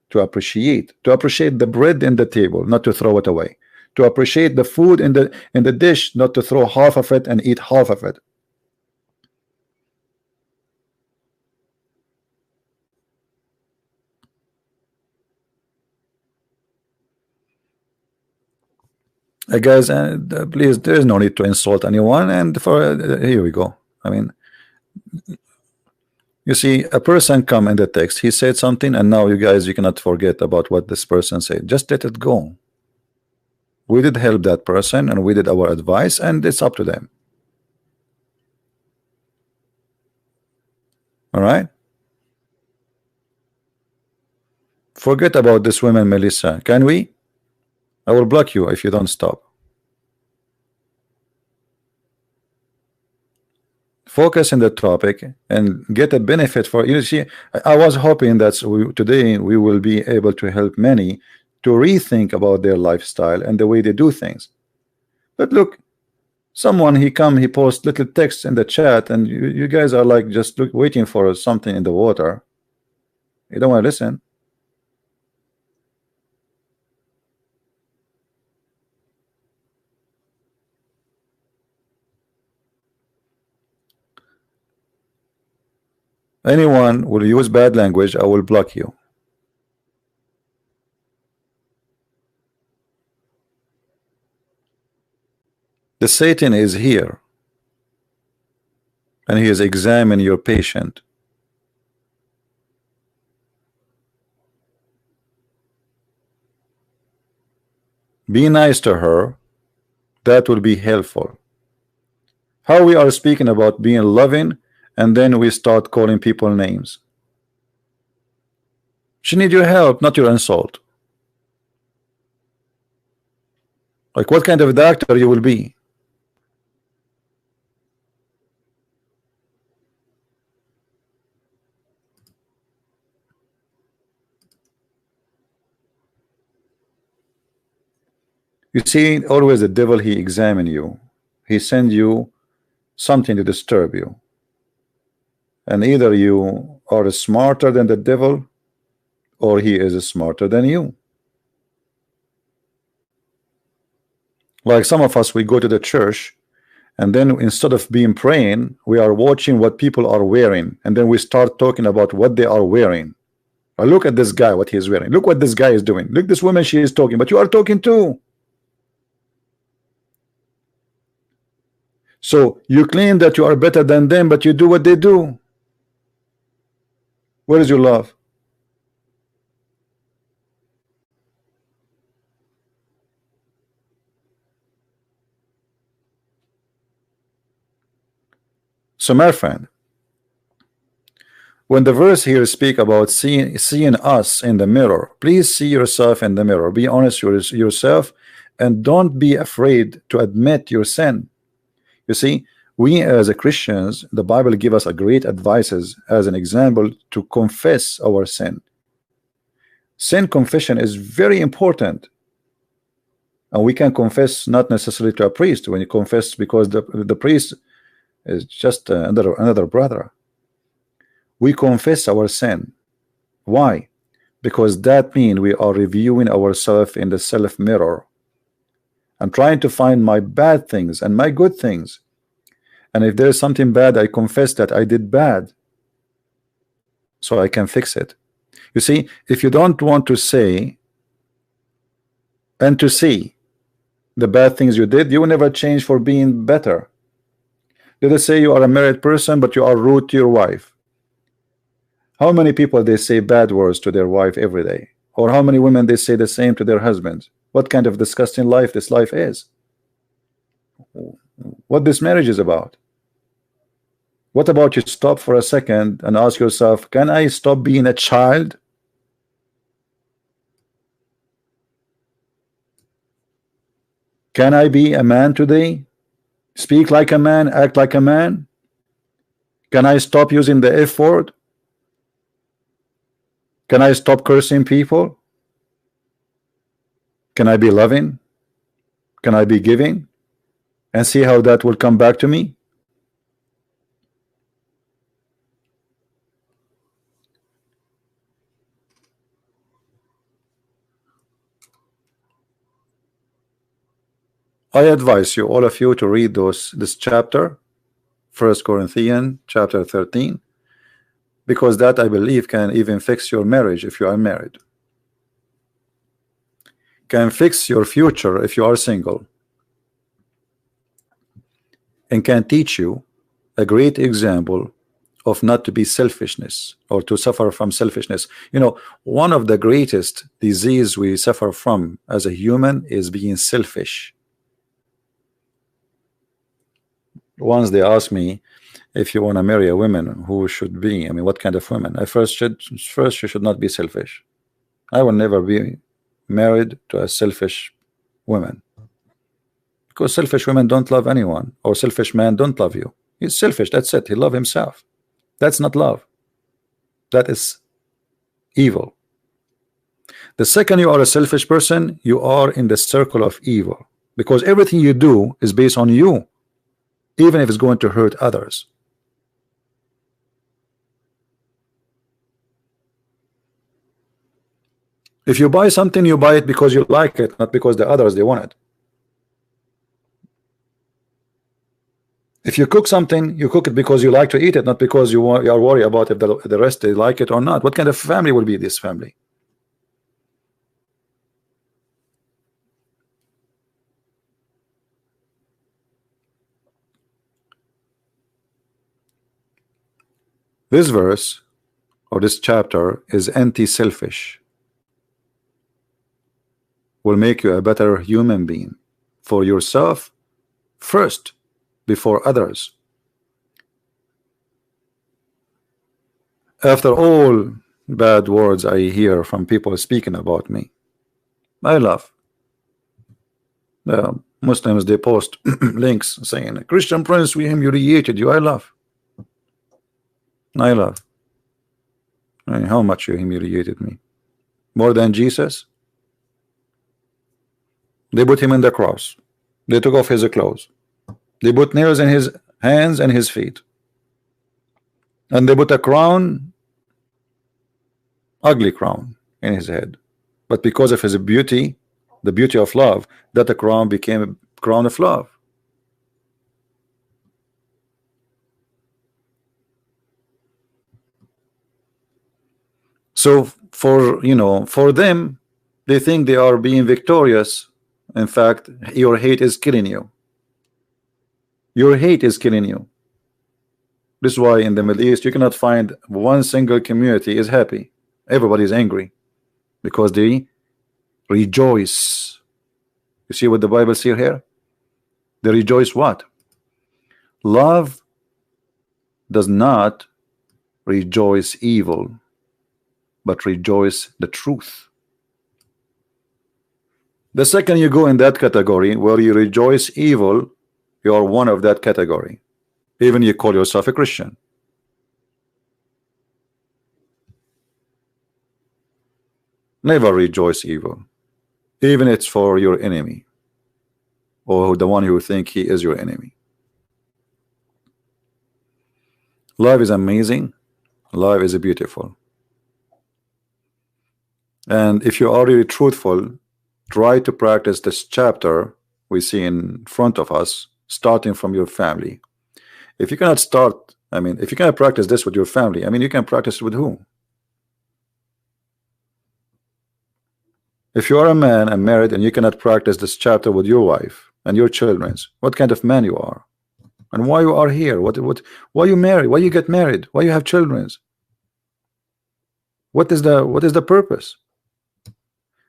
to appreciate the bread in the table, not to throw it away, to appreciate the food in the dish, not to throw half of it and eat half of it. Guys, please, there is no need to insult anyone. And for here we go. I mean, you see, a person come in the text, he said something, and now you guys, you cannot forget about what this person said. Just let it go. We did help that person, and we did our advice, and it's up to them. All right. Forget about this woman, Melissa. Can we? I will block you if you don't stop. Focus on the topic and get a benefit for you. See, I was hoping that today we will be able to help many to rethink about their lifestyle and the way they do things. But look, someone he post little text in the chat, and you guys are like just waiting for something in the water. You don't want to listen. Anyone will use bad language, I will block you. The Satan is here, and he is examining your patient. Be nice to her. That will be helpful. How we are speaking about being loving, and then we start calling people names. She needs your help, not your insult. Like, what kind of doctor you will be? You see, always the devil, he examine you. He send you something to disturb you. And either you are smarter than the devil, or he is smarter than you. Like some of us, we go to the church, and then instead of being praying, we are watching what people are wearing, and then we start talking about what they are wearing. Look at this guy, what he is wearing. Look what this guy is doing. Look, this woman, she is talking, but you are talking too. So you claim that you are better than them, but you do what they do. Where is your love? So my friend, When the verse here speak about seeing us in the mirror, please see yourself in the mirror. Be honest with yourself, and don't be afraid to admit your sin. You see, we as a Christians, the Bible give us a great advices as an example to confess our sin. Sin confession is very important, and we can confess not necessarily to a priest. When you confess, because the priest is just another brother. We confess our sin. Why? Because that means we are reviewing ourselves in the self mirror and trying to find my bad things and my good things. And if there is something bad, I confess that I did bad, so I can fix it. You see, if you don't want to say and to see the bad things you did, you will never change for being better. Let us say you are a married person, but you are rude to your wife. How many people they say bad words to their wife every day? Or how many women they say the same to their husbands? What kind of disgusting life this life is? What this marriage is about? What about you stop for a second and ask yourself, can I stop being a child? Can I be a man today? Speak like a man, act like a man? Can I stop using the F word? Can I stop cursing people? Can I be loving? Can I be giving? And see how that will come back to me? I advise you, all of you, to read this chapter, 1 Corinthians chapter 13, because that, I believe, can even fix your marriage if you are married, can fix your future if you are single, and can teach you a great example of not to be selfishness or to suffer from selfishness. You know, one of the greatest disease we suffer from as a human is being selfish. Once they asked me, if you want to marry a woman, who should be? I mean, what kind of woman? First, you should not be selfish. I will never be married to a selfish woman, because selfish women don't love anyone, or selfish man don't love you. He's selfish. That's it. He loves himself. That's not love. That is evil. The second you are a selfish person, you are in the circle of evil, because everything you do is based on you, even if it's going to hurt others. If you buy something, you buy it because you like it, not because the others they want it. If you cook something, you cook it because you like to eat it, not because you are worried about if the rest they like it or not. What kind of family will be this family? This verse or this chapter is anti-selfish. Will make you a better human being for yourself first, before others. After all bad words I hear from people speaking about me, I laugh. The Muslims, they post links saying, Christian Prince, we humiliated you. I laugh. I laugh. I mean, how much you humiliated me? More than Jesus? They put him in the cross. They took off his clothes. They put nails in his hands and his feet. And they put a crown, ugly crown, in his head. But because of his beauty, the beauty of love, that the crown became a crown of love. So for them, they think they are being victorious. In fact, your hate is killing you. Your hate is killing you. This is why in the Middle East you cannot find one single community is happy. Everybody is angry because they rejoice. You see what the Bible says here? They rejoice what? Love does not rejoice evil, but rejoice the truth. The second you go in that category where you rejoice evil, you are one of that category, even you call yourself a Christian. Never rejoice evil, even it's for your enemy or the one who think he is your enemy. Life is amazing, life is beautiful, and if you are really truthful, try to practice this chapter we see in front of us, starting from your family. If you cannot start, I mean, if you cannot practice this with your family, I mean, you can practice it with whom? If you are a man and married and you cannot practice this chapter with your wife and your children, what kind of man you are? And why you are here? Why you married? Why you get married? Why you have children? What is the purpose?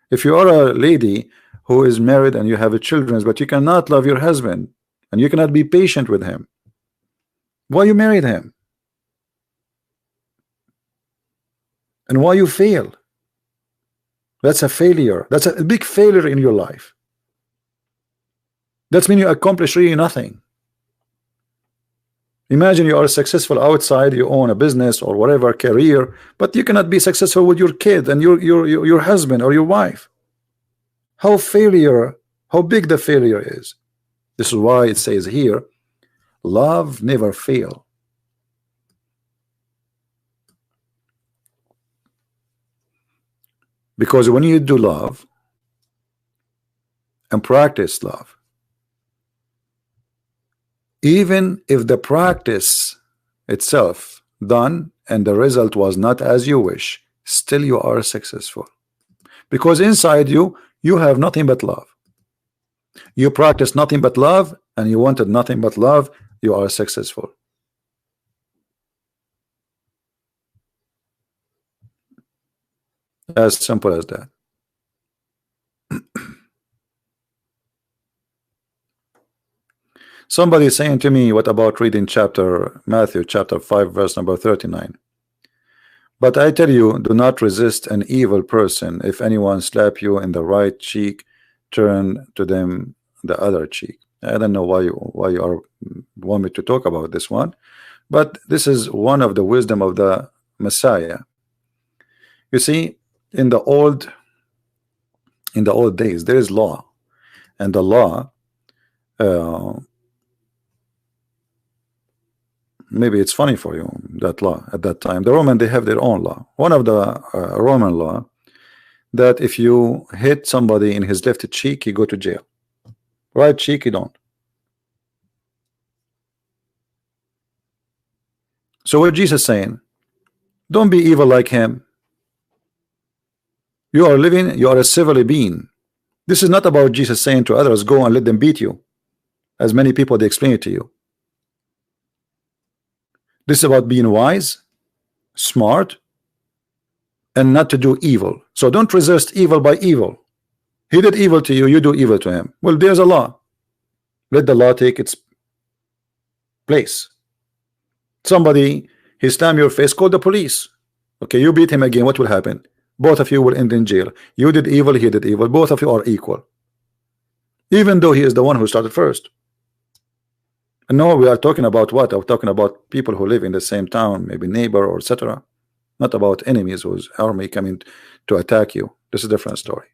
If you are a lady who is married and you have children, but you cannot love your husband and you cannot be patient with him, why you married him? And why you fail? That's a failure. That's a big failure in your life. That means you accomplish really nothing. Imagine you are successful outside, you own a business or whatever career, but you cannot be successful with your kid and your husband or your wife. How big the failure is. This is why it says here, love never fail. Because when you do love and practice love, even if the practice itself done and the result was not as you wish, still you are successful, because inside you have nothing but love. You practice nothing but love and you wanted nothing but love, you are successful. As simple as that. Somebody is saying to me, what about reading Matthew chapter 5 verse number 39? But I tell you, do not resist an evil person. If anyone slap you in the right cheek, turn to them the other cheek. I don't know why you want me to talk about this one, but this is one of the wisdom of the Messiah. You see, in the old days there is law, and the law, maybe it's funny for you, that law at that time, the Roman, they have their own law. One of the Roman law, that if you hit somebody in his left cheek, you go to jail. Right cheek, you don't. So what Jesus saying? Don't be evil like him. You are living, you are a civil being. This is not about Jesus saying to others, go and let them beat you, as many people they explain it to you. This is about being wise, smart, and not to do evil. So don't resist evil by evil. He did evil to you, you do evil to him. Well, there's a law. Let the law take its place. Somebody, he slammed your face, call the police. Okay, you beat him again, what will happen? Both of you will end in jail. You did evil, he did evil. Both of you are equal, even though he is the one who started first. No, we are talking about what? I'm talking about people who live in the same town, maybe neighbor or etc. Not about enemies whose army coming to attack you. This is a different story.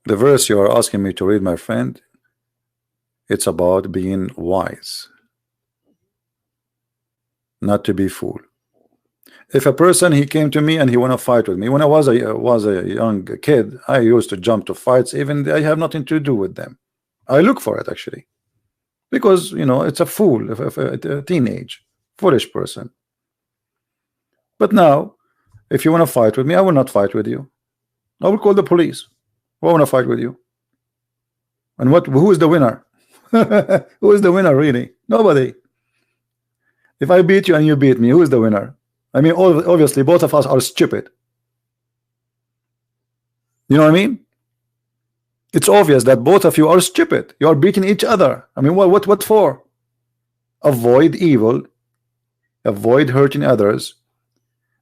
The verse you are asking me to read, my friend, it's about being wise, not to be fool. If a person, he came to me and he want to fight with me, when I was a young kid, I used to jump to fights, even I have nothing to do with them. I look for it actually, because you know it's a fool, a teenage foolish person. But now, if you want to fight with me, I will not fight with you. I will call the police. I want to fight with you. And who is the winner? Who is the winner really? Nobody. If I beat you and you beat me, who is the winner? I mean, obviously both of us are stupid. You know what I mean? It's obvious that both of you are stupid. You are beating each other. I mean, what for? Avoid evil, avoid hurting others,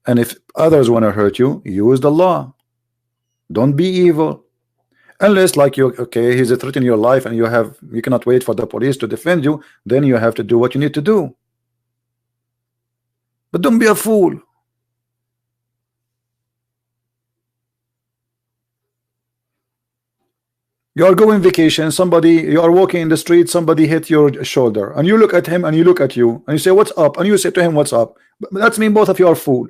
and if others want to hurt you, use the law. Don't be evil. Unless, like, you, okay, he's a threat in your life and you cannot wait for the police to defend you, then you have to do what you need to do. But don't be a fool. You are going vacation, you are walking in the street, somebody hit your shoulder, and you look at him and you look at you, and you say, what's up? And you say to him, what's up? But that's mean both of you are fool.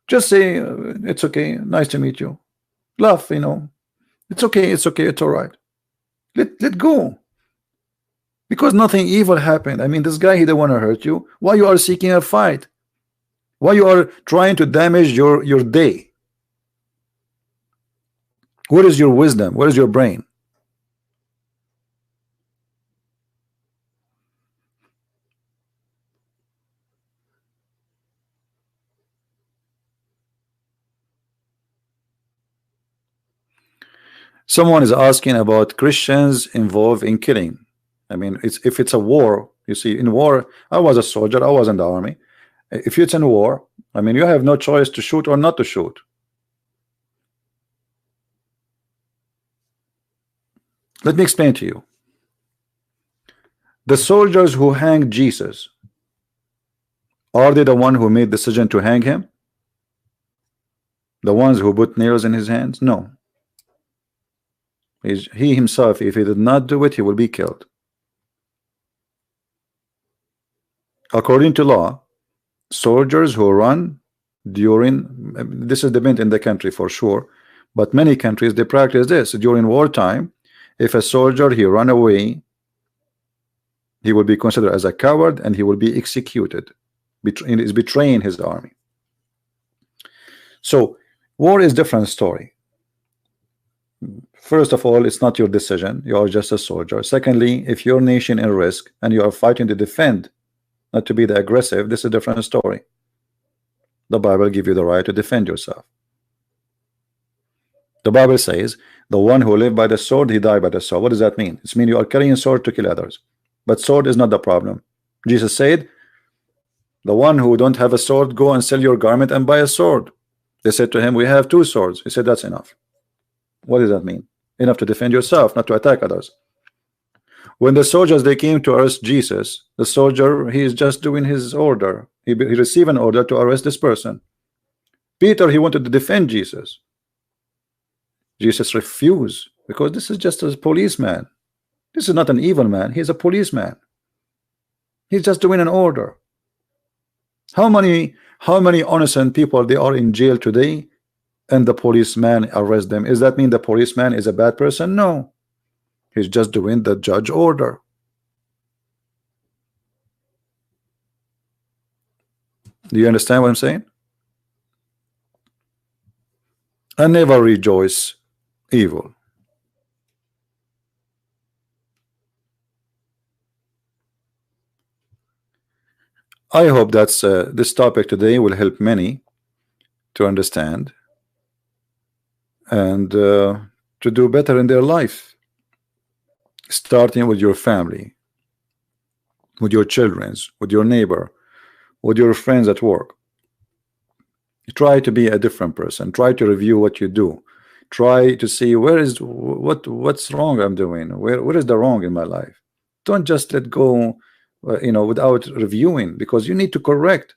Just say, it's okay, nice to meet you. Laugh, you know. It's okay, it's okay, it's all right. Let go. Because nothing evil happened. I mean, this guy, he didn't want to hurt you. Why you are seeking a fight? Why you are trying to damage your day? Where is your wisdom? Where is your brain? Someone is asking about Christians involved in killing. I mean, if it's a war, you see, in war, I was a soldier, I was in the army. If it's in war, I mean, you have no choice to shoot or not to shoot. Let me explain to you. The soldiers who hanged Jesus, are they the one who made the decision to hang him? The ones who put nails in his hands? No. He himself, if he did not do it, he will be killed. According to law, soldiers who run during, this is dependent in the country for sure, but many countries they practice this during wartime. If a soldier he run away, he will be considered as a coward and he will be executed. Is betraying his army. So war is different story. First of all, it's not your decision. You are just a soldier. Secondly, if your nation in risk and you are fighting to defend, not to be the aggressive, this is a different story. The Bible gives you the right to defend yourself. The Bible says, the one who lived by the sword, he died by the sword. What does that mean? It means you are carrying a sword to kill others. But sword is not the problem. Jesus said, the one who don't have a sword, go and sell your garment and buy a sword. They said to him, we have 2 swords. He said, that's enough. What does that mean? Enough to defend yourself, not to attack others. When the soldiers they came to arrest Jesus, the soldier, he is just doing his order. He received an order to arrest this person. Peter, he wanted to defend Jesus. Jesus refused, because this is just a policeman. This is not an evil man. He's a policeman. He's just doing an order. How many innocent people they are in jail today, and the policeman arrest them? Is that mean the policeman is a bad person? No. He's just doing the judge order. Do you understand what I'm saying? I never rejoice evil. I hope that's this topic today will help many to understand and to do better in their life, starting with your family, with your children, with your neighbor, with your friends at work. Try to be a different person. Try to review what you do. Try to see what's wrong I'm doing. Where is the wrong in my life? Don't just let go, you know, without reviewing, because you need to correct.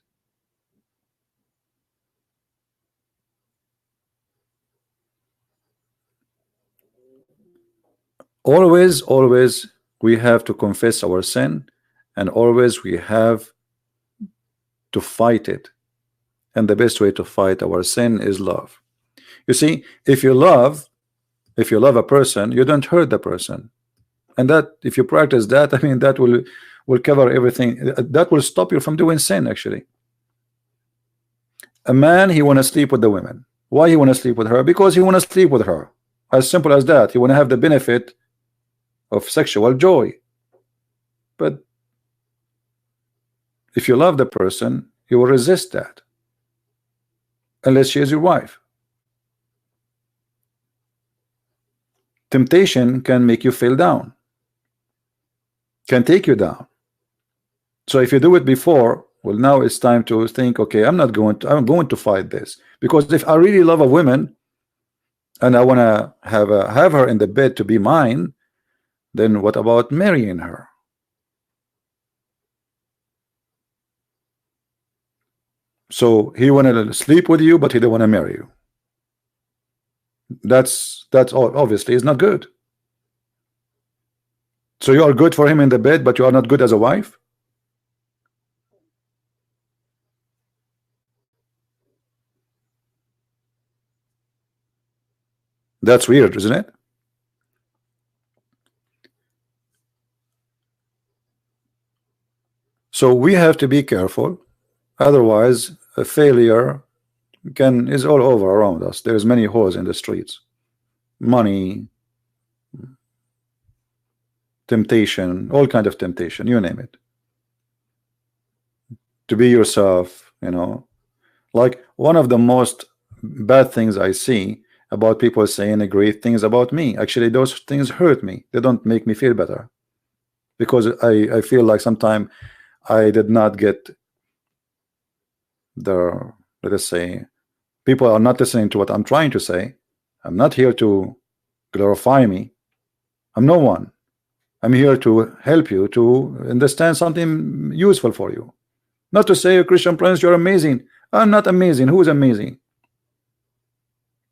Always we have to confess our sin, and always we have to fight it. And the best way to fight our sin is love. You see, if you love a person, you don't hurt the person. And that, if you practice that, I mean, that will cover everything. That will stop you from doing sin, actually. A man, he want to sleep with the women. Why he want to sleep with her? Because he want to sleep with her. As simple as that. He want to have the benefit of sexual joy. But if you love the person, you will resist that, unless she is your wife. Temptation can make you fall down, can take you down. So if you do it before, well, now it's time to think, okay, I'm going to fight this, because if I really love a woman and I want to have her in the bed to be mine, then what about marrying her? So he wanted to sleep with you, but he didn't want to marry you. That's obviously is not good. So you are good for him in the bed, but you are not good as a wife. That's weird, isn't it? So we have to be careful, otherwise a failure is all over around us. There's many holes in the streets. Money, temptation, all kind of temptation, you name it. To be yourself, you know. Like one of the most bad things I see about people saying great things about me, actually those things hurt me. They don't make me feel better, because I feel like sometimes I did not get the, let us say, people are not listening to what I'm trying to say. I'm not here to glorify me. I'm no one. I'm here to help you to understand something useful for you. Not to say, Christian Prince, you're amazing. I'm not amazing. Who is amazing?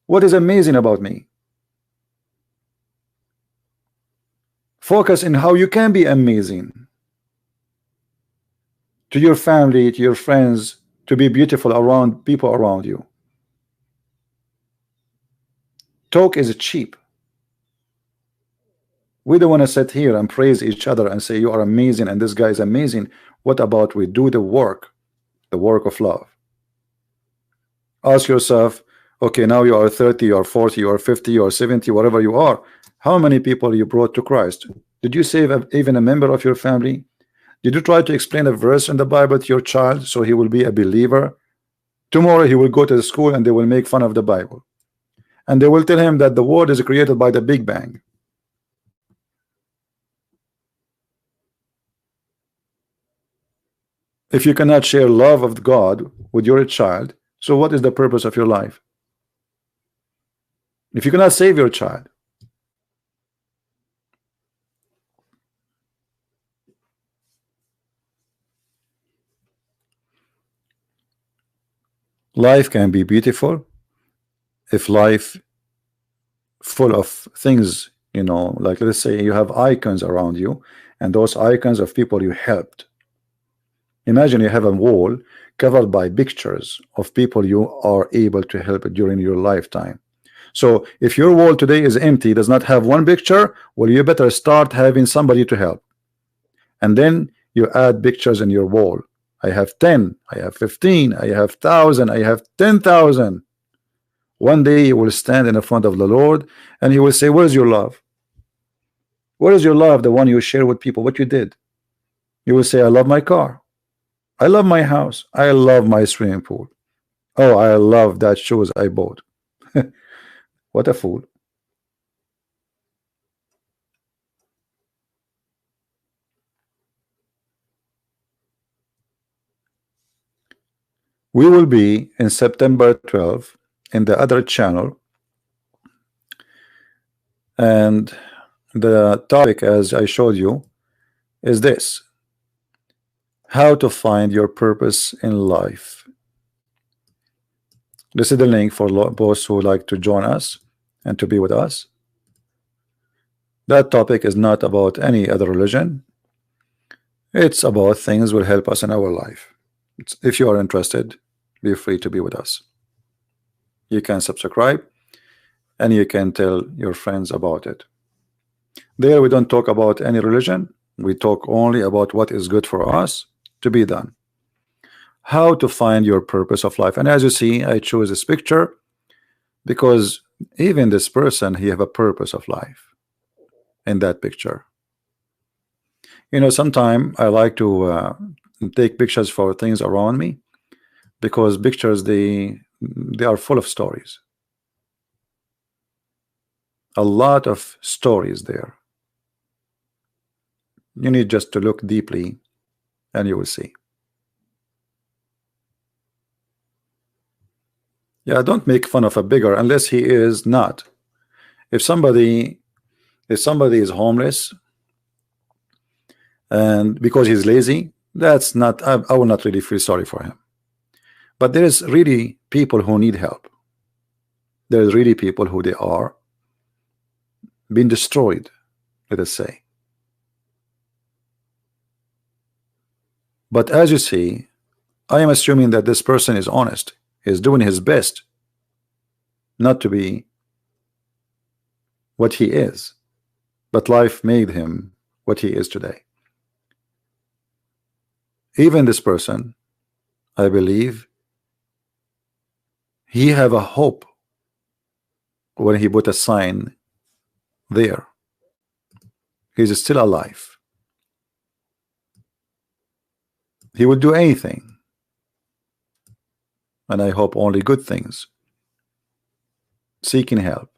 What is amazing about me? Focus in how you can be amazing to your family, to your friends, to be beautiful around people around you. Talk is cheap. We don't want to sit here and praise each other and say you are amazing and this guy is amazing. What about we do the work of love? Ask yourself, okay, now you are 30, you are 40, you are 50, you are 70, whatever you are. How many people you brought to Christ? Did you save even a member of your family? Did you try to explain a verse in the Bible to your child so he will be a believer? Tomorrow he will go to the school and they will make fun of the Bible. And they will tell him that the world is created by the Big Bang. If you cannot share love of God with your child, so what is the purpose of your life? If you cannot save your child, life can be beautiful if life full of things, you know, like let's say you have icons around you, and those icons of people you helped. Imagine you have a wall covered by pictures of people you are able to help during your lifetime. So if your wall today is empty, does not have one picture, well, you better start having somebody to help. And then you add pictures in your wall. I have 10, I have 15, I have 1,000, I have 10,000. One day you will stand in the front of the Lord and he will say, where's your love? Where is your love, the one you share with people, what you did? You will say, I love my car, I love my house, I love my swimming pool. Oh, I love that shoes I bought. What a fool. We will be in September 12 in the other channel, and the topic, as I showed you, is this: how to find your purpose in life. This is the link for those who like to join us and to be with us. That topic is not about any other religion. It's about things will help us in our life. If you are interested, be free to be with us. You can subscribe and you can tell your friends about it. There we don't talk about any religion. We talk only about what is good for us to be done. How to find your purpose of life. And as you see, I chose this picture because even this person, he have a purpose of life in that picture. You know, sometimes I like to take pictures for things around me, because pictures they are full of stories. A lot of stories there. You need just to look deeply and you will see. Yeah, don't make fun of a beggar unless he is not. If somebody is homeless and because he's lazy, that's not, I will not really feel sorry for him. But there is really people who need help. There is really people who they are being destroyed, let us say. But as you see, I am assuming that this person is honest, is doing his best not to be what he is, but life made him what he is today. Even this person, I believe, he have a hope when he put a sign there. He's still alive. He would do anything, and I hope only good things, seeking help.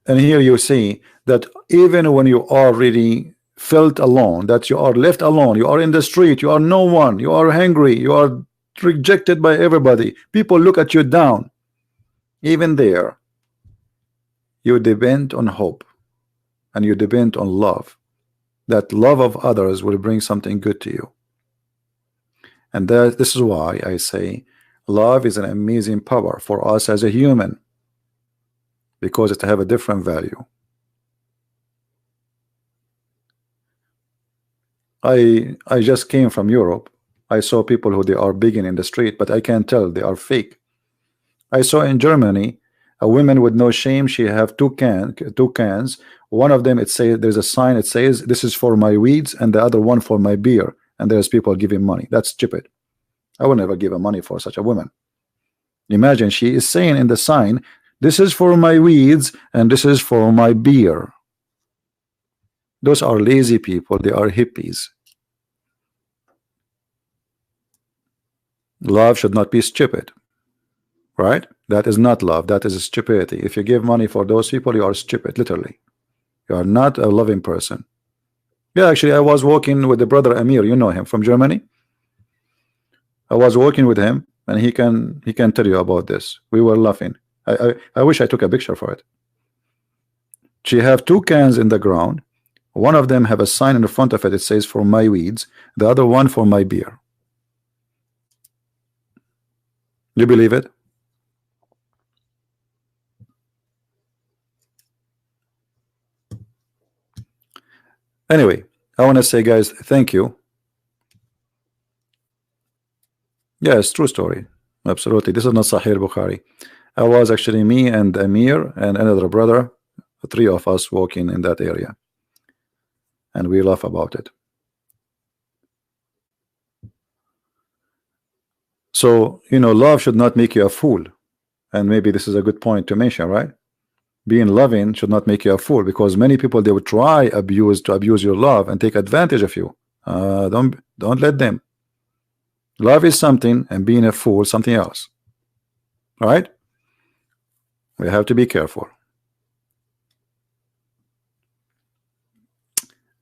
And here you see that even when you are really felt alone, that you are left alone, you are in the street, you are no one, you are hungry, you are rejected by everybody, people look at you down, even there you depend on hope and you depend on love. That love of others will bring something good to you. And this is why I say love is an amazing power for us as a human, because it have a different value. I just came from Europe. I saw people who they are begging in the street, but I can't tell they are fake. I saw in Germany a woman with no shame. She have two cans. One of them, it says, there's a sign, it says this is for my weeds, and the other one for my beer. And there's people giving money. That's stupid. I would never give a money for such a woman. Imagine she is saying in the sign, this is for my weeds and this is for my beer. Those are lazy people. They are hippies. Love should not be stupid, right? That is not love. That is stupidity. If you give money for those people, you are stupid, literally. You are not a loving person. Yeah, actually, I was walking with the brother Amir. You know him from Germany. I was walking with him, and he can tell you about this. We were laughing. I wish I took a picture for it. She have two cans in the ground. One of them have a sign in the front of it. It says for my weeds. The other one for my beer. You believe it? Anyway, I want to say, guys, thank you. Yes, true story. Absolutely. This is not Sahih Bukhari. I was actually me and Amir and another brother, three of us walking in that area. And we laugh about it. So, you know, love should not make you a fool. And maybe this is a good point to mention, right? Being loving should not make you a fool, because many people, they would try to abuse your love and take advantage of you. Don't let them. Love is something and being a fool something else. All right? We have to be careful.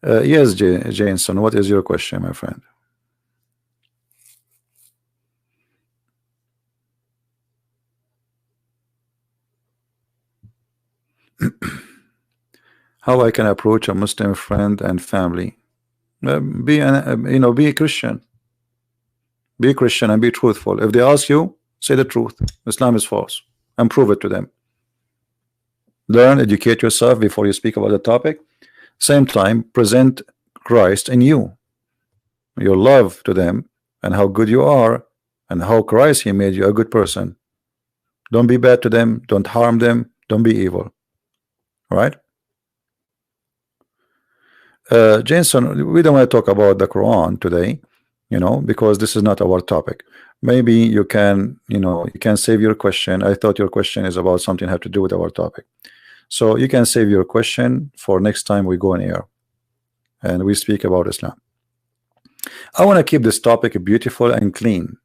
Yes, Jameson, what is your question, my friend? How I can approach a Muslim friend and family? Be a Christian. Be Christian and be truthful. If they ask you, say the truth. Islam is false, and prove it to them. Learn, educate yourself before you speak about the topic. Same time, present Christ in you, your love to them, and how good you are, and how Christ, he made you a good person. Don't be bad to them. Don't harm them. Don't be evil. All right? Jameson, we don't want to talk about the Quran today, because this is not our topic. Maybe you can, you can save your question. I thought your question is about something have to do with our topic. So you can save your question for next time we go on air and we speak about Islam. I want to keep this topic beautiful and clean.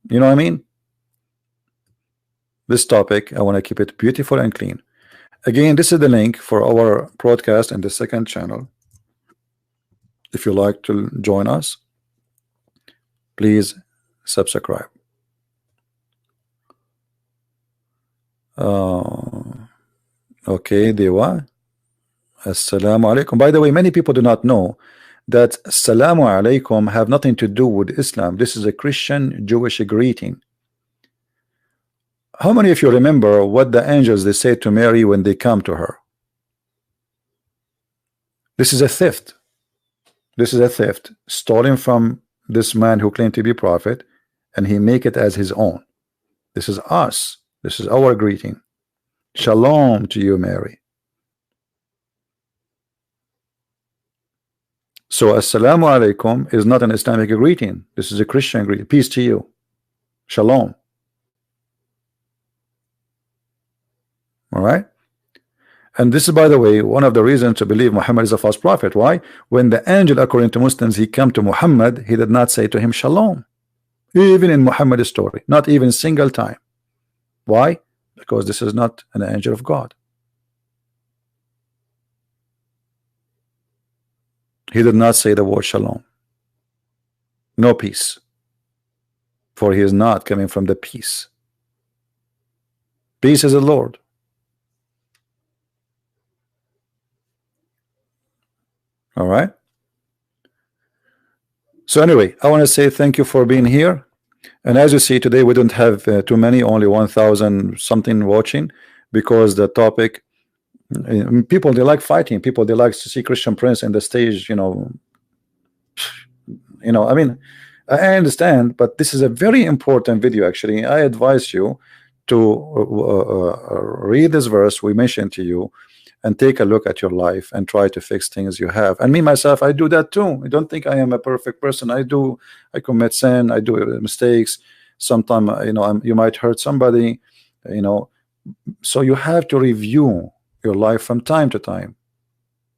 You know what I mean? This topic, I want to keep it beautiful and clean. Again, this is the link for our broadcast in the second channel. If you like to join us, please subscribe. Okay, Dewa. Assalamu alaikum. By the way, many people do not know that Assalamu alaikum have nothing to do with Islam. This is a Christian Jewish greeting. How many of you remember what the angels they say to Mary when they come to her? This is a theft. This is a theft stolen from this man who claimed to be prophet, and he make it as his own. This is us. This is our greeting. Shalom to you, Mary. So Assalamu alaikum is not an Islamic greeting. This is a Christian greeting. Peace to you. Shalom. All right. And this is, by the way, one of the reasons to believe Muhammad is a false prophet. Why? When the angel, according to Muslims, he came to Muhammad, he did not say to him Shalom. Even in Muhammad's story, not even a single time. Why? Because this is not an angel of God. He did not say the word Shalom. No peace. For he is not coming from the peace. Peace is the Lord. All right. So anyway, I want to say thank you for being here. And as you see, today we don't have too many, only 1,000 something watching, because the topic, people they like fighting, people they like to see Christian Prince in the stage, I mean, I understand, but this is a very important video. Actually, I advise you to read this verse we mentioned to you and take a look at your life and try to fix things you have. And me myself, I do that too. I don't think I am a perfect person. I commit sin, I do mistakes. Sometimes you might hurt somebody, so you have to review your life from time to time.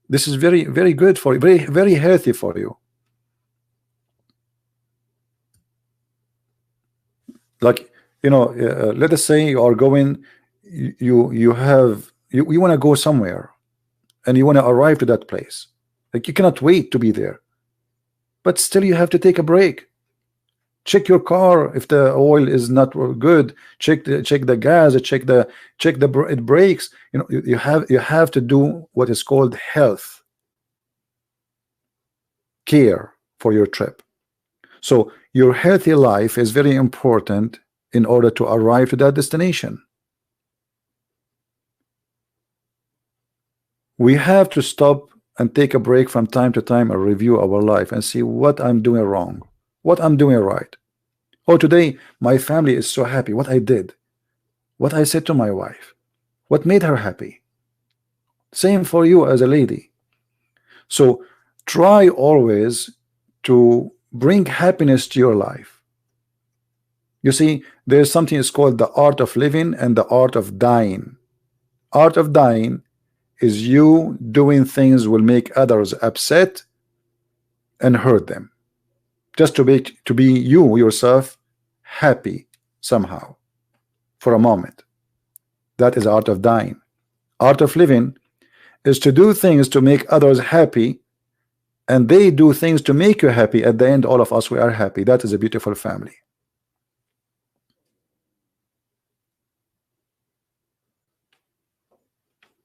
This is very, very good for you, very, very healthy for you. Like, let us say you are going, you want to go somewhere and you want to arrive to that place. Like, you cannot wait to be there, but still you have to take a break. Check your car if the oil is not good. Check the gas. Check it breaks. You have to do what is called health care for your trip. So your healthy life is very important in order to arrive to that destination. We have to stop and take a break from time to time and review our life and see what I'm doing wrong, what I'm doing right. Oh, today my family is so happy. What I did, what I said to my wife, what made her happy. Same for you as a lady. So try always to bring happiness to your life. You see, there's something is called the art of living and the art of dying. Art of dying is you doing things will make others upset and hurt them, just to be you yourself happy somehow for a moment. That is art of dying. Art of living is to do things to make others happy, and they do things to make you happy. At the end, all of us, we are happy. That is a beautiful family.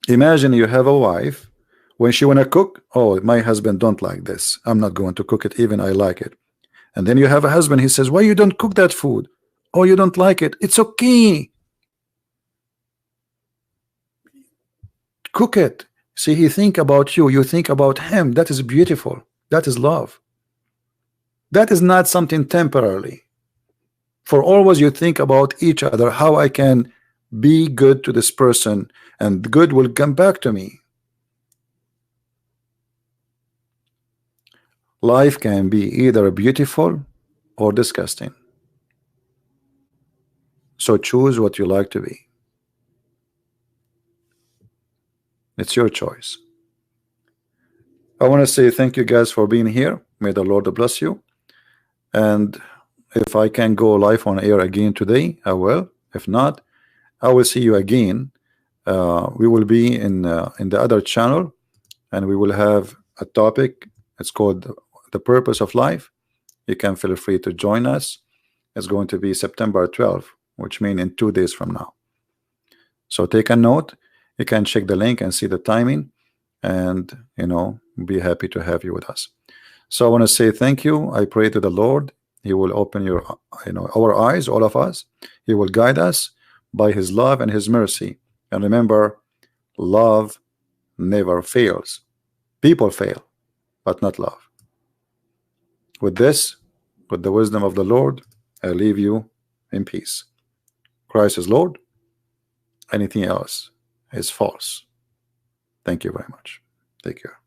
Imagine you have a wife, when she want to cook, oh, my husband don't like this, I'm not going to cook it, even I like it. And then you have a husband, he says, why you don't cook that food? Oh, you don't like it, it's okay, cook it. See, he think about you, you think about him. That is beautiful. That is love. That is not something temporarily. For always you think about each other, how I can be good to this person and good will come back to me. Life can be either beautiful or disgusting. So choose what you like to be. It's your choice. I want to say thank you guys for being here. May the Lord bless you. And if I can go live on air again today, I will. If not, I will see you again We will be in the other channel, and we will have a topic. It's called the purpose of life. You can feel free to join us. It's going to be September 12th, which means in 2 days from now. So take a note. You can check the link and see the timing, and be happy to have you with us. So I want to say thank you. I pray to the Lord. He will open our eyes, all of us. He will guide us by His love and His mercy. And remember, love never fails. People fail, but not love. With this, with the wisdom of the Lord, I leave you in peace. Christ is Lord. Anything else is false. Thank you very much. Take care.